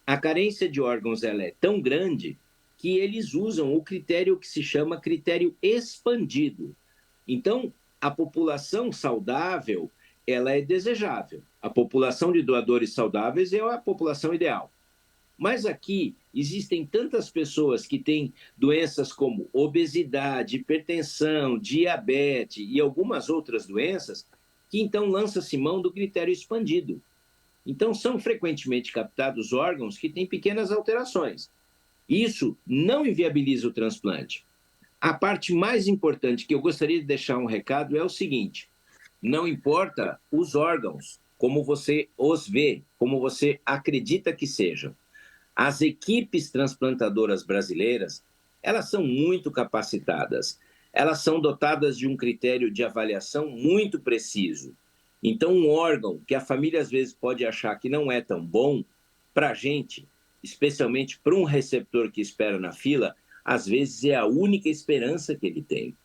K: a carência de órgãos ela é tão grande que eles usam o critério que se chama critério expandido. Então, a população saudável, ela é desejável. A população de doadores saudáveis é a população ideal. Mas aqui existem tantas pessoas que têm doenças como obesidade, hipertensão, diabetes e algumas outras doenças, que então lança-se mão do critério expandido. Então, são frequentemente captados órgãos que têm pequenas alterações. Isso não inviabiliza o transplante. A parte mais importante que eu gostaria de deixar um recado é o seguinte: não importa os órgãos, como você os vê, como você acredita que sejam. As equipes transplantadoras brasileiras, elas são muito capacitadas. Elas são dotadas de um critério de avaliação muito preciso. Então, um órgão que a família às vezes pode achar que não é tão bom, para a gente, especialmente para um receptor que espera na fila, às vezes é a única esperança que ele tem.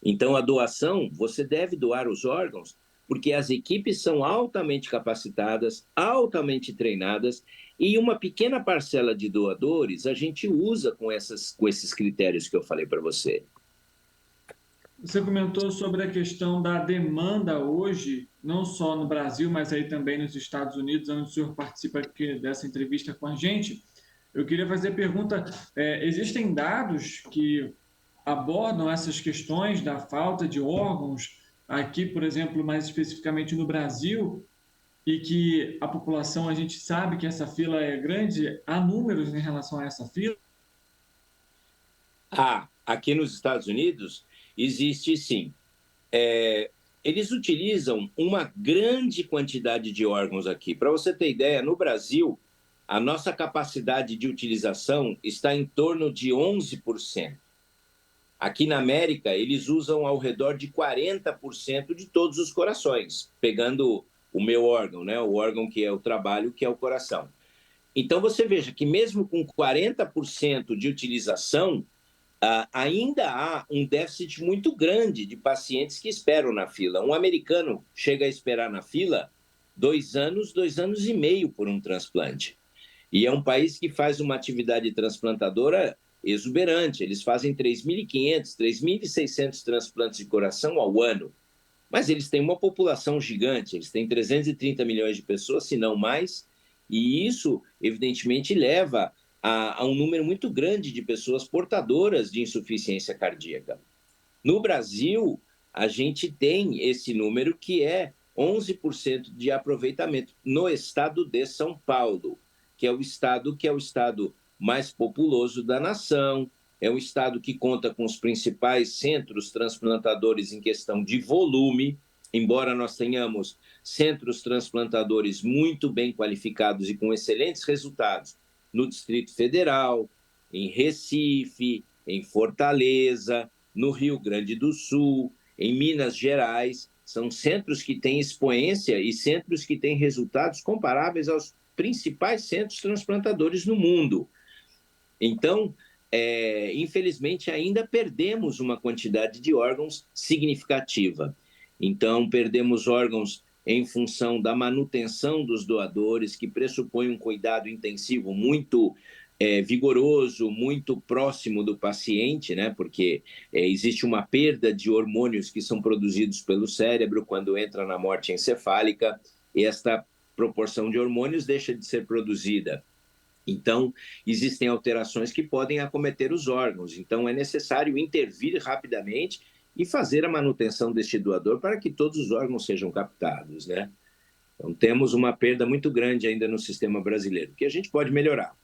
K: Então, a doação, você deve doar os órgãos, porque as equipes são altamente capacitadas, altamente treinadas, e uma pequena parcela de doadores a gente usa com esses critérios que eu falei para você.
D: Você comentou sobre a questão da demanda hoje, não só no Brasil, mas aí também nos Estados Unidos, onde o senhor participa aqui dessa entrevista com a gente. Eu queria fazer a pergunta, existem dados que abordam essas questões da falta de órgãos aqui, por exemplo, mais especificamente no Brasil, e que a população, a gente sabe que essa fila é grande, há números em relação a essa fila?
K: Aqui nos Estados Unidos existe sim. Eles utilizam uma grande quantidade de órgãos aqui. Para você ter ideia, no Brasil, a nossa capacidade de utilização está em torno de 11%. Aqui na América, eles usam ao redor de 40% de todos os corações, pegando o meu órgão, né? O órgão que é o trabalho, que é o coração. Então, você veja que mesmo com 40% de utilização, ainda há um déficit muito grande de pacientes que esperam na fila. Um americano chega a esperar na fila 2 anos, 2 anos e meio por um transplante. E é um país que faz uma atividade transplantadora exuberante. Eles fazem 3.500, 3.600 transplantes de coração ao ano. Mas eles têm uma população gigante, eles têm 330 milhões de pessoas, se não mais, e isso, evidentemente, leva a um número muito grande de pessoas portadoras de insuficiência cardíaca. No Brasil, a gente tem esse número que é 11% de aproveitamento no estado de São Paulo, que é o estado mais populoso da nação, é um estado que conta com os principais centros transplantadores em questão de volume, embora nós tenhamos centros transplantadores muito bem qualificados e com excelentes resultados no Distrito Federal, em Recife, em Fortaleza, no Rio Grande do Sul, em Minas Gerais. São centros que têm expoência e centros que têm resultados comparáveis aos principais centros transplantadores no mundo. Então, infelizmente, ainda perdemos uma quantidade de órgãos significativa. Então, perdemos órgãos em função da manutenção dos doadores, que pressupõe um cuidado intensivo muito vigoroso, muito próximo do paciente, né? Porque existe uma perda de hormônios que são produzidos pelo cérebro quando entra na morte encefálica, e esta proporção de hormônios deixa de ser produzida. Então, existem alterações que podem acometer os órgãos. Então, é necessário intervir rapidamente e fazer a manutenção deste doador para que todos os órgãos sejam captados, né? Então, temos uma perda muito grande ainda no sistema brasileiro, que a gente pode melhorar.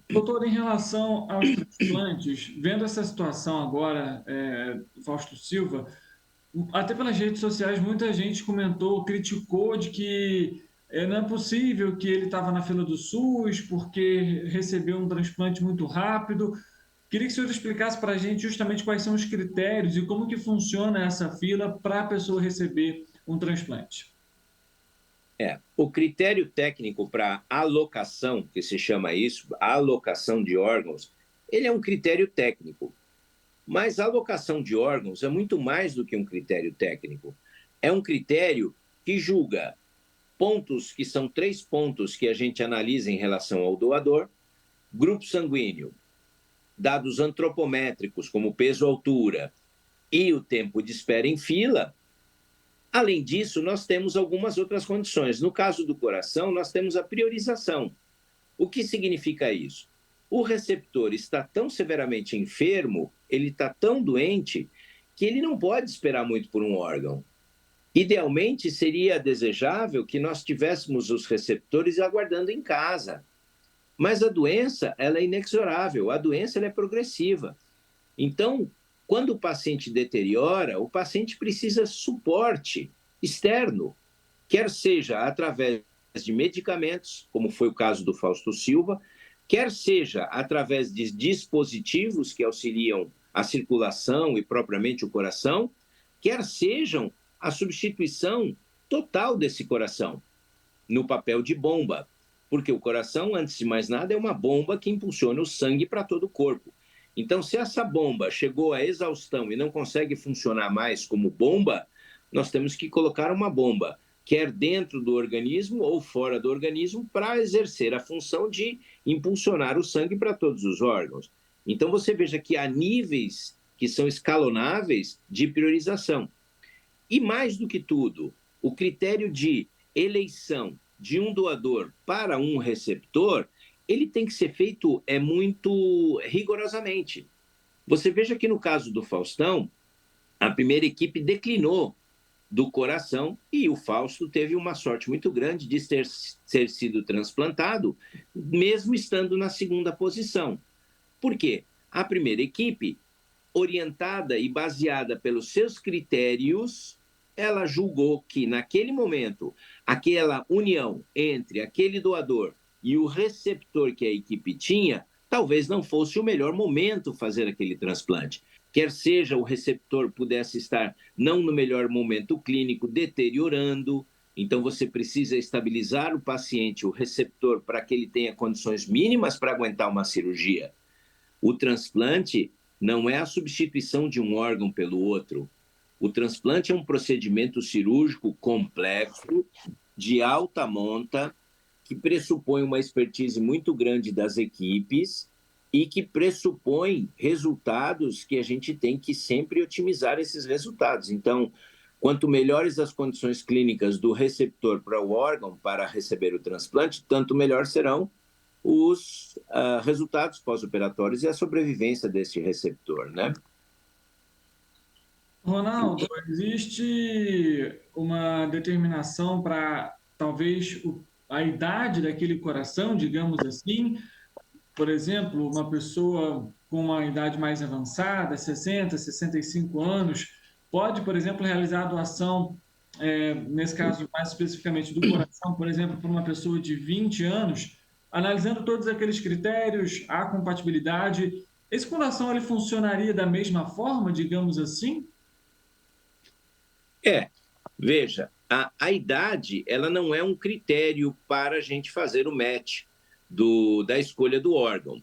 D: Doutor, em relação aos transplantes, vendo essa situação agora, Fausto Silva, até pelas redes sociais, muita gente comentou, criticou de que não é possível que ele estava na fila do SUS porque recebeu um transplante muito rápido. Queria que o senhor explicasse para a gente justamente quais são os critérios e como que funciona essa fila para a pessoa receber um transplante.
K: O critério técnico para alocação, que se chama isso, a alocação de órgãos, ele é um critério técnico. Mas a alocação de órgãos é muito mais do que um critério técnico. É um critério que julga pontos, que são 3 pontos que a gente analisa em relação ao doador: grupo sanguíneo, dados antropométricos, como peso, altura, e o tempo de espera em fila. Além disso, nós temos algumas outras condições. No caso do coração, nós temos a priorização. O que significa isso? O receptor está tão severamente enfermo, ele está tão doente, que ele não pode esperar muito por um órgão. Idealmente, seria desejável que nós tivéssemos os receptores aguardando em casa. Mas a doença, ela é inexorável, a doença ela é progressiva. Então, quando o paciente deteriora, o paciente precisa de suporte externo, quer seja através de medicamentos, como foi o caso do Fausto Silva, quer seja através de dispositivos que auxiliam a circulação e propriamente o coração, quer sejam a substituição total desse coração no papel de bomba, porque o coração, antes de mais nada, é uma bomba que impulsiona o sangue para todo o corpo. Então, se essa bomba chegou à exaustão e não consegue funcionar mais como bomba, nós temos que colocar uma bomba, quer dentro do organismo ou fora do organismo, para exercer a função de impulsionar o sangue para todos os órgãos. Então, você veja que há níveis que são escalonáveis de priorização. E mais do que tudo, o critério de eleição de um doador para um receptor, ele tem que ser feito muito rigorosamente. Você veja que no caso do Faustão, a primeira equipe declinou do coração e o Fausto teve uma sorte muito grande de ter sido transplantado, mesmo estando na segunda posição. Por quê? A primeira equipe, orientada e baseada pelos seus critérios, ela julgou que, naquele momento, aquela união entre aquele doador e o receptor que a equipe tinha, talvez não fosse o melhor momento fazer aquele transplante. Quer seja o receptor pudesse estar não no melhor momento clínico, deteriorando, então você precisa estabilizar o paciente, o receptor, para que ele tenha condições mínimas para aguentar uma cirurgia. O transplante não é a substituição de um órgão pelo outro. O transplante é um procedimento cirúrgico complexo, de alta monta, que pressupõe uma expertise muito grande das equipes e que pressupõe resultados que a gente tem que sempre otimizar esses resultados. Então, quanto melhores as condições clínicas do receptor para o órgão para receber o transplante, tanto melhor serão os resultados pós-operatórios e a sobrevivência desse receptor, né?
D: Ronaldo, existe uma determinação para talvez a idade daquele coração, digamos assim? Por exemplo, uma pessoa com uma idade mais avançada, 60, 65 anos, pode, por exemplo, realizar a doação, nesse caso mais especificamente do coração, por exemplo, para uma pessoa de 20 anos, analisando todos aqueles critérios, a compatibilidade. Esse coração ele funcionaria da mesma forma, digamos assim?
K: Veja, a idade ela não é um critério para a gente fazer o match da escolha do órgão.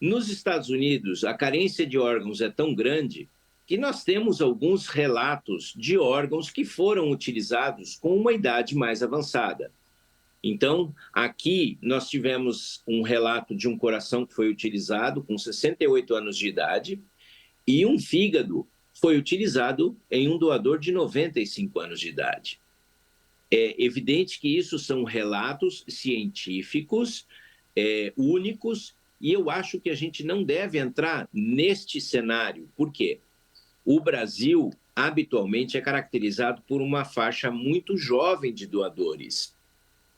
K: Nos Estados Unidos, a carência de órgãos é tão grande que nós temos alguns relatos de órgãos que foram utilizados com uma idade mais avançada. Então, aqui nós tivemos um relato de um coração que foi utilizado com 68 anos de idade e um fígado foi utilizado em um doador de 95 anos de idade. É evidente que isso são relatos científicos únicos e eu acho que a gente não deve entrar neste cenário. Por quê? O Brasil, habitualmente, é caracterizado por uma faixa muito jovem de doadores.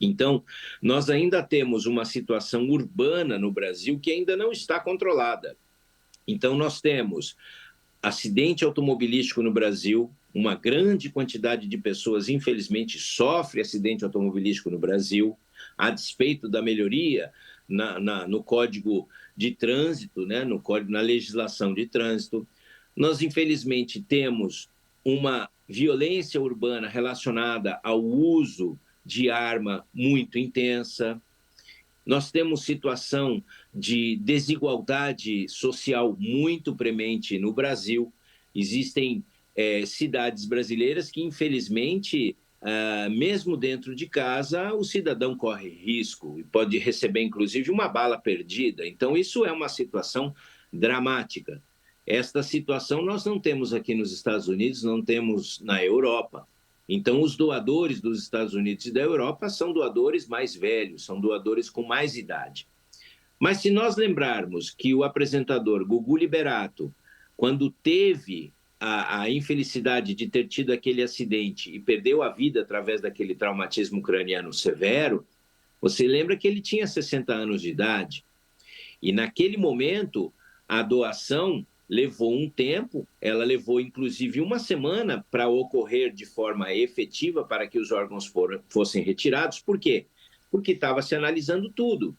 K: Então, nós ainda temos uma situação urbana no Brasil que ainda não está controlada. Então, nós temos acidente automobilístico no Brasil, uma grande quantidade de pessoas, infelizmente, sofre acidente automobilístico no Brasil, a despeito da melhoria no Código de Trânsito, né, na legislação de trânsito. Nós, infelizmente, temos uma violência urbana relacionada ao uso de arma muito intensa. Nós temos situação de desigualdade social muito premente no Brasil. Existem cidades brasileiras que, infelizmente, mesmo dentro de casa, o cidadão corre risco e pode receber, inclusive, uma bala perdida. Então, isso é uma situação dramática. Esta situação nós não temos aqui nos Estados Unidos, não temos na Europa. Então, os doadores dos Estados Unidos e da Europa são doadores mais velhos, são doadores com mais idade. Mas se nós lembrarmos que o apresentador Gugu Liberato, quando teve a infelicidade de ter tido aquele acidente e perdeu a vida através daquele traumatismo craniano severo, você lembra que ele tinha 60 anos de idade. E naquele momento, a doação levou um tempo, ela levou inclusive uma semana para ocorrer de forma efetiva para que os órgãos fossem retirados. Por quê? Porque estava se analisando tudo.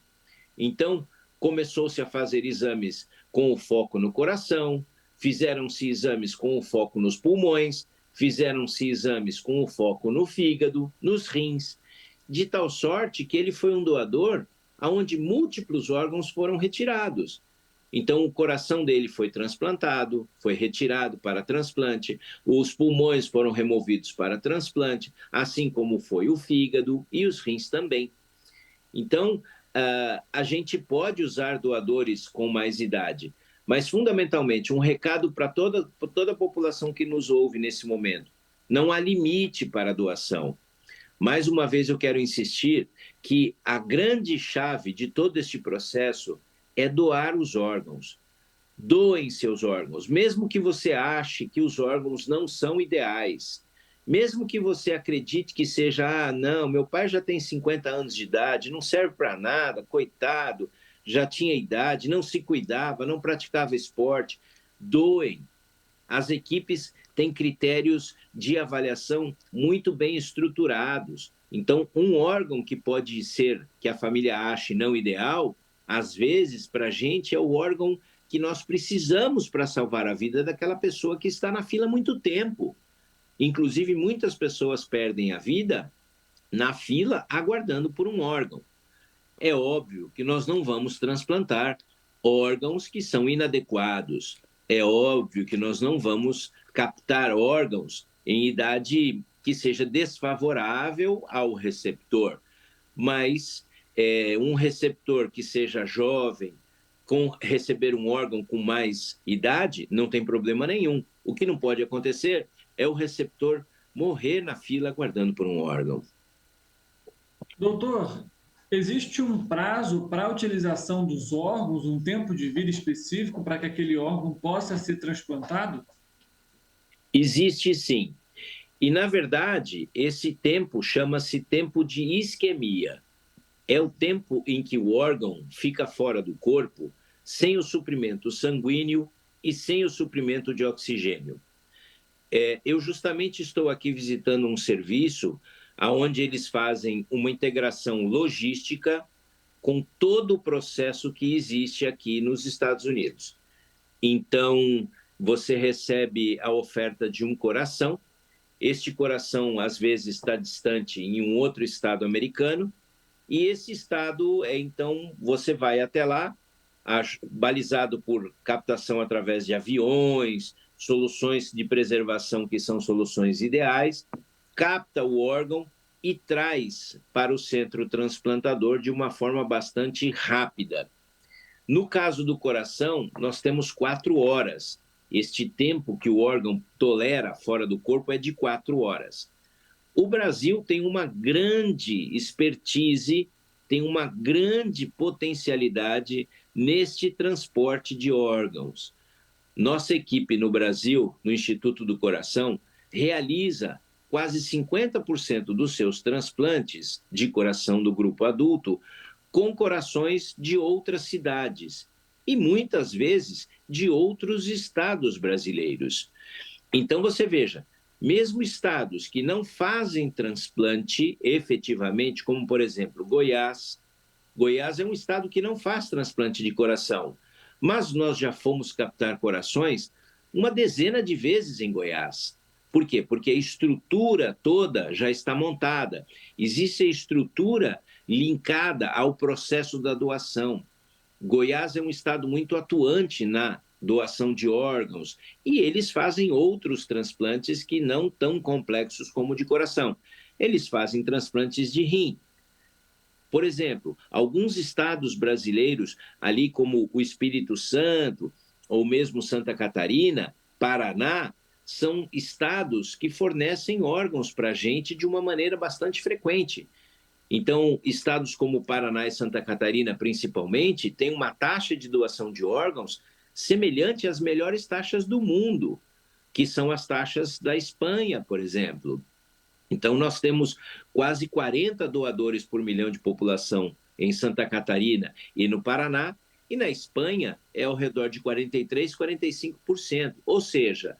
K: Então, começou-se a fazer exames com o foco no coração, fizeram-se exames com o foco nos pulmões, fizeram-se exames com o foco no fígado, nos rins, de tal sorte que ele foi um doador onde múltiplos órgãos foram retirados. Então, o coração dele foi transplantado, foi retirado para transplante, os pulmões foram removidos para transplante, assim como foi o fígado e os rins também. Então, a gente pode usar doadores com mais idade, mas, fundamentalmente, um recado para toda a população que nos ouve nesse momento. Não há limite para a doação. Mais uma vez, eu quero insistir que a grande chave de todo este processo é doar os órgãos. Doem seus órgãos, mesmo que você ache que os órgãos não são ideais. Mesmo que você acredite que seja, não, meu pai já tem 50 anos de idade, não serve para nada, coitado, já tinha idade, não se cuidava, não praticava esporte. Doem. As equipes têm critérios de avaliação muito bem estruturados. Então, um órgão que pode ser, que a família ache não ideal, às vezes, para a gente, é o órgão que nós precisamos para salvar a vida daquela pessoa que está na fila há muito tempo. Inclusive, muitas pessoas perdem a vida na fila aguardando por um órgão. É óbvio que nós não vamos transplantar órgãos que são inadequados. É óbvio que nós não vamos captar órgãos em idade que seja desfavorável ao receptor. Mas um receptor que seja jovem, receber um órgão com mais idade, não tem problema nenhum. O que não pode acontecer é o receptor morrer na fila aguardando por um órgão.
L: Doutor, existe um prazo para a utilização dos órgãos, um tempo de vida específico para que aquele órgão possa ser transplantado?
K: Existe sim. E, na verdade, esse tempo chama-se tempo de isquemia. É o tempo em que o órgão fica fora do corpo sem o suprimento sanguíneo e sem o suprimento de oxigênio. Eu justamente estou aqui visitando um serviço onde eles fazem uma integração logística com todo o processo que existe aqui nos Estados Unidos. Então, você recebe a oferta de um coração. Este coração, às vezes, está distante em um outro estado americano. E esse estado, então, você vai até lá, balizado por captação através de aviões, soluções de preservação que são soluções ideais, capta o órgão e traz para o centro transplantador de uma forma bastante rápida. No caso do coração, nós temos 4 horas. Este tempo que o órgão tolera fora do corpo é de 4 horas. O Brasil tem uma grande expertise, tem uma grande potencialidade neste transporte de órgãos. Nossa equipe no Brasil, no Instituto do Coração, realiza quase 50% dos seus transplantes de coração do grupo adulto com corações de outras cidades e muitas vezes de outros estados brasileiros. Então você veja, mesmo estados que não fazem transplante efetivamente, como por exemplo Goiás. Goiás é um estado que não faz transplante de coração, mas nós já fomos captar corações uma dezena de vezes em Goiás. Por quê? Porque a estrutura toda já está montada. Existe a estrutura linkada ao processo da doação. Goiás é um estado muito atuante na doação de órgãos e eles fazem outros transplantes que não tão complexos como o de coração. Eles fazem transplantes de rim. Por exemplo, alguns estados brasileiros, ali como o Espírito Santo, ou mesmo Santa Catarina, Paraná, são estados que fornecem órgãos para a gente de uma maneira bastante frequente. Então, estados como Paraná e Santa Catarina, principalmente, têm uma taxa de doação de órgãos semelhante às melhores taxas do mundo, que são as taxas da Espanha, por exemplo. Então, nós temos quase 40 doadores por milhão de população em Santa Catarina e no Paraná, e na Espanha é ao redor de 43%, 45%. Ou seja,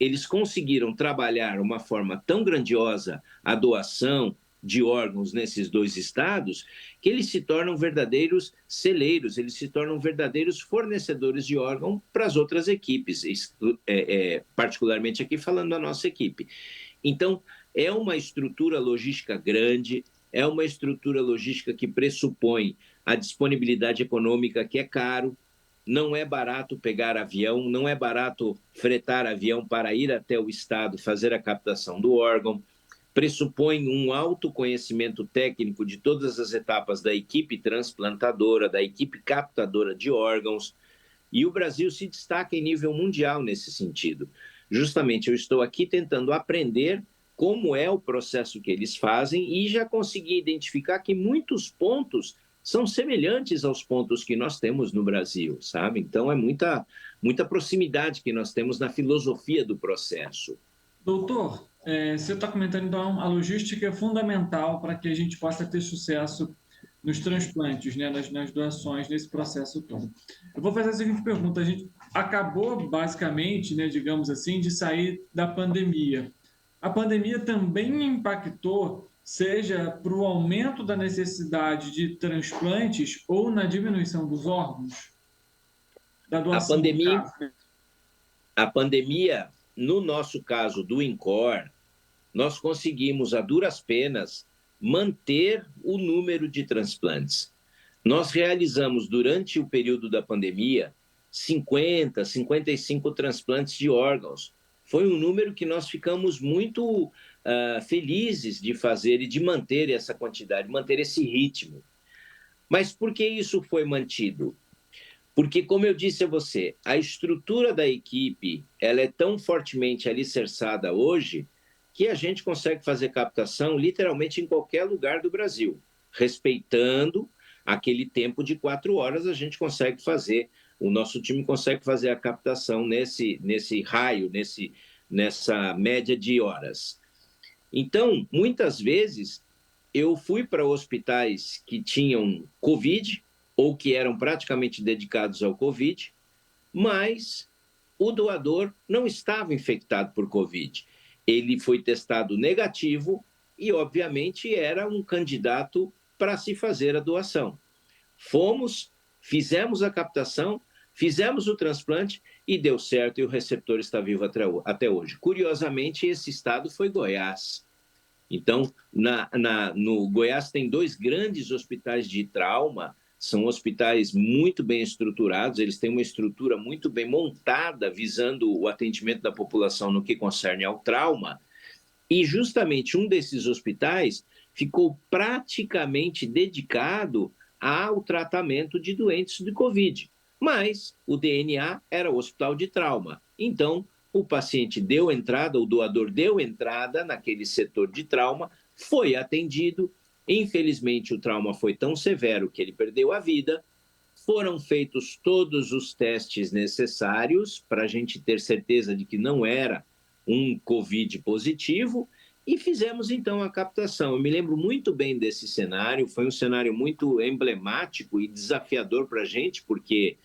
K: eles conseguiram trabalhar uma forma tão grandiosa a doação de órgãos nesses 2 estados, que eles se tornam verdadeiros celeiros, eles se tornam verdadeiros fornecedores de órgão para as outras equipes, particularmente aqui falando da nossa equipe. Então, é uma estrutura logística grande, é uma estrutura logística que pressupõe a disponibilidade econômica, que é caro, não é barato pegar avião, não é barato fretar avião para ir até o estado fazer a captação do órgão, pressupõe um alto conhecimento técnico de todas as etapas da equipe transplantadora, da equipe captadora de órgãos, e o Brasil se destaca em nível mundial nesse sentido. Justamente eu estou aqui tentando aprender como é o processo que eles fazem e já consegui identificar que muitos pontos são semelhantes aos pontos que nós temos no Brasil, sabe? Então, é muita proximidade que nós temos na filosofia do processo.
L: Doutor, você está comentando, então, a logística é fundamental para que a gente possa ter sucesso nos transplantes, né, nas doações, nesse processo todo. Eu vou fazer a seguinte pergunta. A gente acabou, basicamente, né, digamos assim, de sair da pandemia. A pandemia também impactou, seja para o aumento da necessidade de transplantes ou na diminuição dos órgãos? Da doação,
K: a pandemia, no nosso caso do INCOR, nós conseguimos, a duras penas, manter o número de transplantes. Nós realizamos, durante o período da pandemia, 50, 55 transplantes de órgãos. Foi um número que nós ficamos muito felizes de fazer e de manter essa quantidade, manter esse ritmo. Mas por que isso foi mantido? Porque, como eu disse a você, a estrutura da equipe ela é tão fortemente alicerçada hoje que a gente consegue fazer captação literalmente em qualquer lugar do Brasil. Respeitando aquele tempo de 4 horas, a gente consegue fazer, o nosso time consegue fazer a captação nesse raio, nessa média de horas. Então, muitas vezes, eu fui para hospitais que tinham Covid, ou que eram praticamente dedicados ao Covid, mas o doador não estava infectado por Covid. Ele foi testado negativo e, obviamente, era um candidato para se fazer a doação. Fizemos a captação, fizemos o transplante e deu certo, e o receptor está vivo até hoje. Curiosamente, esse estado foi Goiás. Então, no Goiás tem 2 grandes hospitais de trauma, são hospitais muito bem estruturados, eles têm uma estrutura muito bem montada, visando o atendimento da população no que concerne ao trauma. E justamente um desses hospitais ficou praticamente dedicado ao tratamento de doentes de Covid. Mas o DNA era o hospital de trauma. Então, o paciente deu entrada, o doador deu entrada naquele setor de trauma, foi atendido. Infelizmente, o trauma foi tão severo que ele perdeu a vida. Foram feitos todos os testes necessários para a gente ter certeza de que não era um Covid positivo e fizemos, então, a captação. Eu me lembro muito bem desse cenário, foi um cenário muito emblemático e desafiador para a gente, porque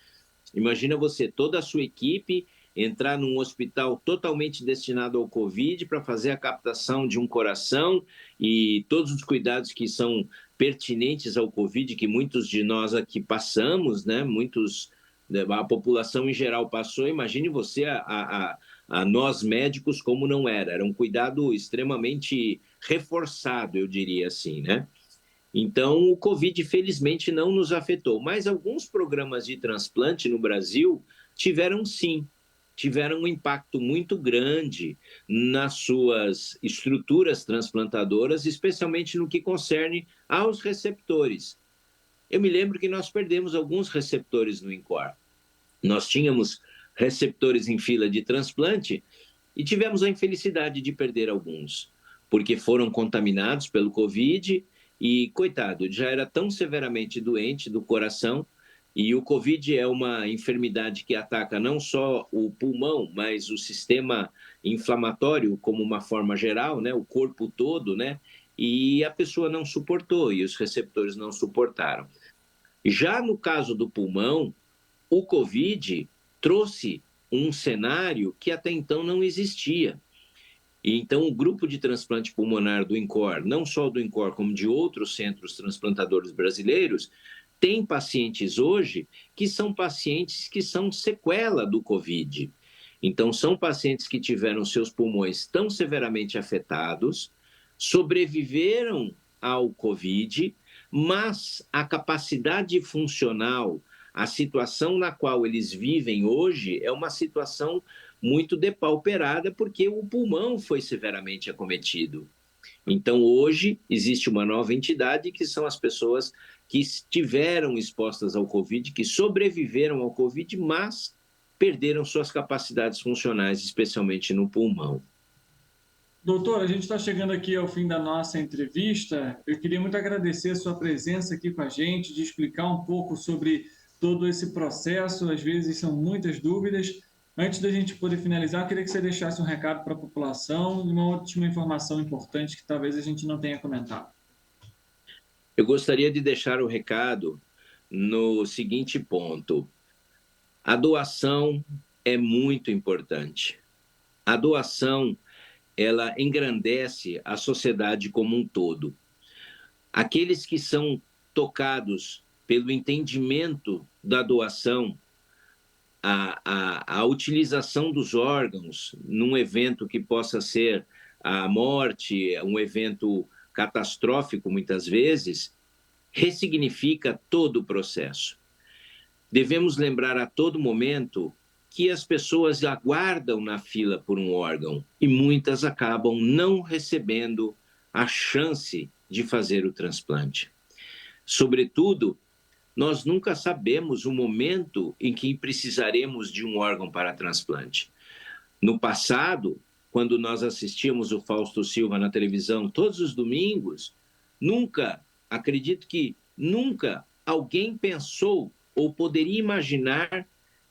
K: imagina você, toda a sua equipe entrar num hospital totalmente destinado ao Covid para fazer a captação de um coração e todos os cuidados que são pertinentes ao Covid, que muitos de nós aqui passamos, né? A população em geral passou. Imagine você, a nós médicos, como não era. Era um cuidado extremamente reforçado, eu diria assim, né? Então, o Covid, felizmente, não nos afetou. Mas alguns programas de transplante no Brasil tiveram um impacto muito grande nas suas estruturas transplantadoras, especialmente no que concerne aos receptores. Eu me lembro que nós perdemos alguns receptores no INCOR. Nós tínhamos receptores em fila de transplante e tivemos a infelicidade de perder alguns, porque foram contaminados pelo Covid e, coitado, já era tão severamente doente do coração. E o Covid é uma enfermidade que ataca não só o pulmão, mas o sistema inflamatório como uma forma geral, né? O corpo todo, né? E a pessoa não suportou e os receptores não suportaram. Já no caso do pulmão, o Covid trouxe um cenário que até então não existia. E então o grupo de transplante pulmonar do INCOR, não só do INCOR como de outros centros transplantadores brasileiros, tem pacientes hoje que são sequela do Covid. Então, são pacientes que tiveram seus pulmões tão severamente afetados, sobreviveram ao Covid, mas a capacidade funcional, a situação na qual eles vivem hoje é uma situação muito depauperada porque o pulmão foi severamente acometido. Então, hoje, existe uma nova entidade que são as pessoas que estiveram expostas ao Covid, que sobreviveram ao Covid, mas perderam suas capacidades funcionais, especialmente no pulmão.
L: Doutor, a gente está chegando aqui ao fim da nossa entrevista. Eu queria muito agradecer a sua presença aqui com a gente, de explicar um pouco sobre todo esse processo. Às vezes são muitas dúvidas. Antes da gente poder finalizar, eu queria que você deixasse um recado para a população e uma última informação importante que talvez a gente não tenha comentado.
K: Eu gostaria de deixar o recado no seguinte ponto. A doação é muito importante. A doação, ela engrandece a sociedade como um todo. Aqueles que são tocados pelo entendimento da doação, a utilização dos órgãos num evento que possa ser a morte, um evento catastrófico muitas vezes, ressignifica todo o processo. Devemos lembrar a todo momento que as pessoas aguardam na fila por um órgão e muitas acabam não recebendo a chance de fazer o transplante. Sobretudo, nós nunca sabemos o momento em que precisaremos de um órgão para transplante. No passado, quando nós assistíamos o Fausto Silva na televisão todos os domingos, acredito que nunca alguém pensou ou poderia imaginar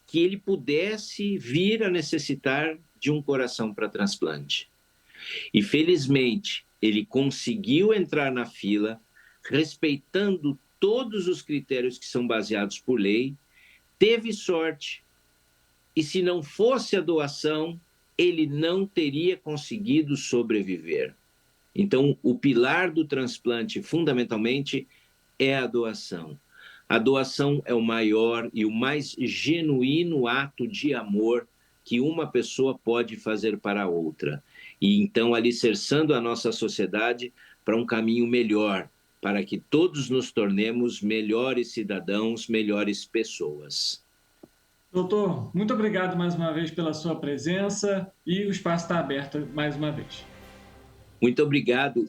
K: que ele pudesse vir a necessitar de um coração para transplante. E felizmente, ele conseguiu entrar na fila, respeitando todos os critérios que são baseados por lei, teve sorte, e se não fosse a doação, ele não teria conseguido sobreviver. Então, o pilar do transplante, fundamentalmente, é a doação. A doação é o maior e o mais genuíno ato de amor que uma pessoa pode fazer para outra. E então, alicerçando a nossa sociedade para um caminho melhor, para que todos nos tornemos melhores cidadãos, melhores pessoas.
L: Doutor, muito obrigado mais uma vez pela sua presença e o espaço está aberto mais uma vez.
K: Muito obrigado.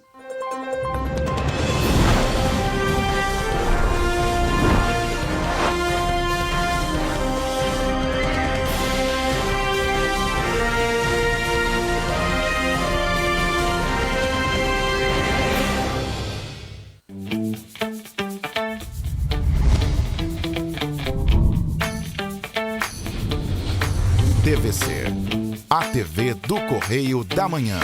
C: TVC, a TV do Correio da Manhã.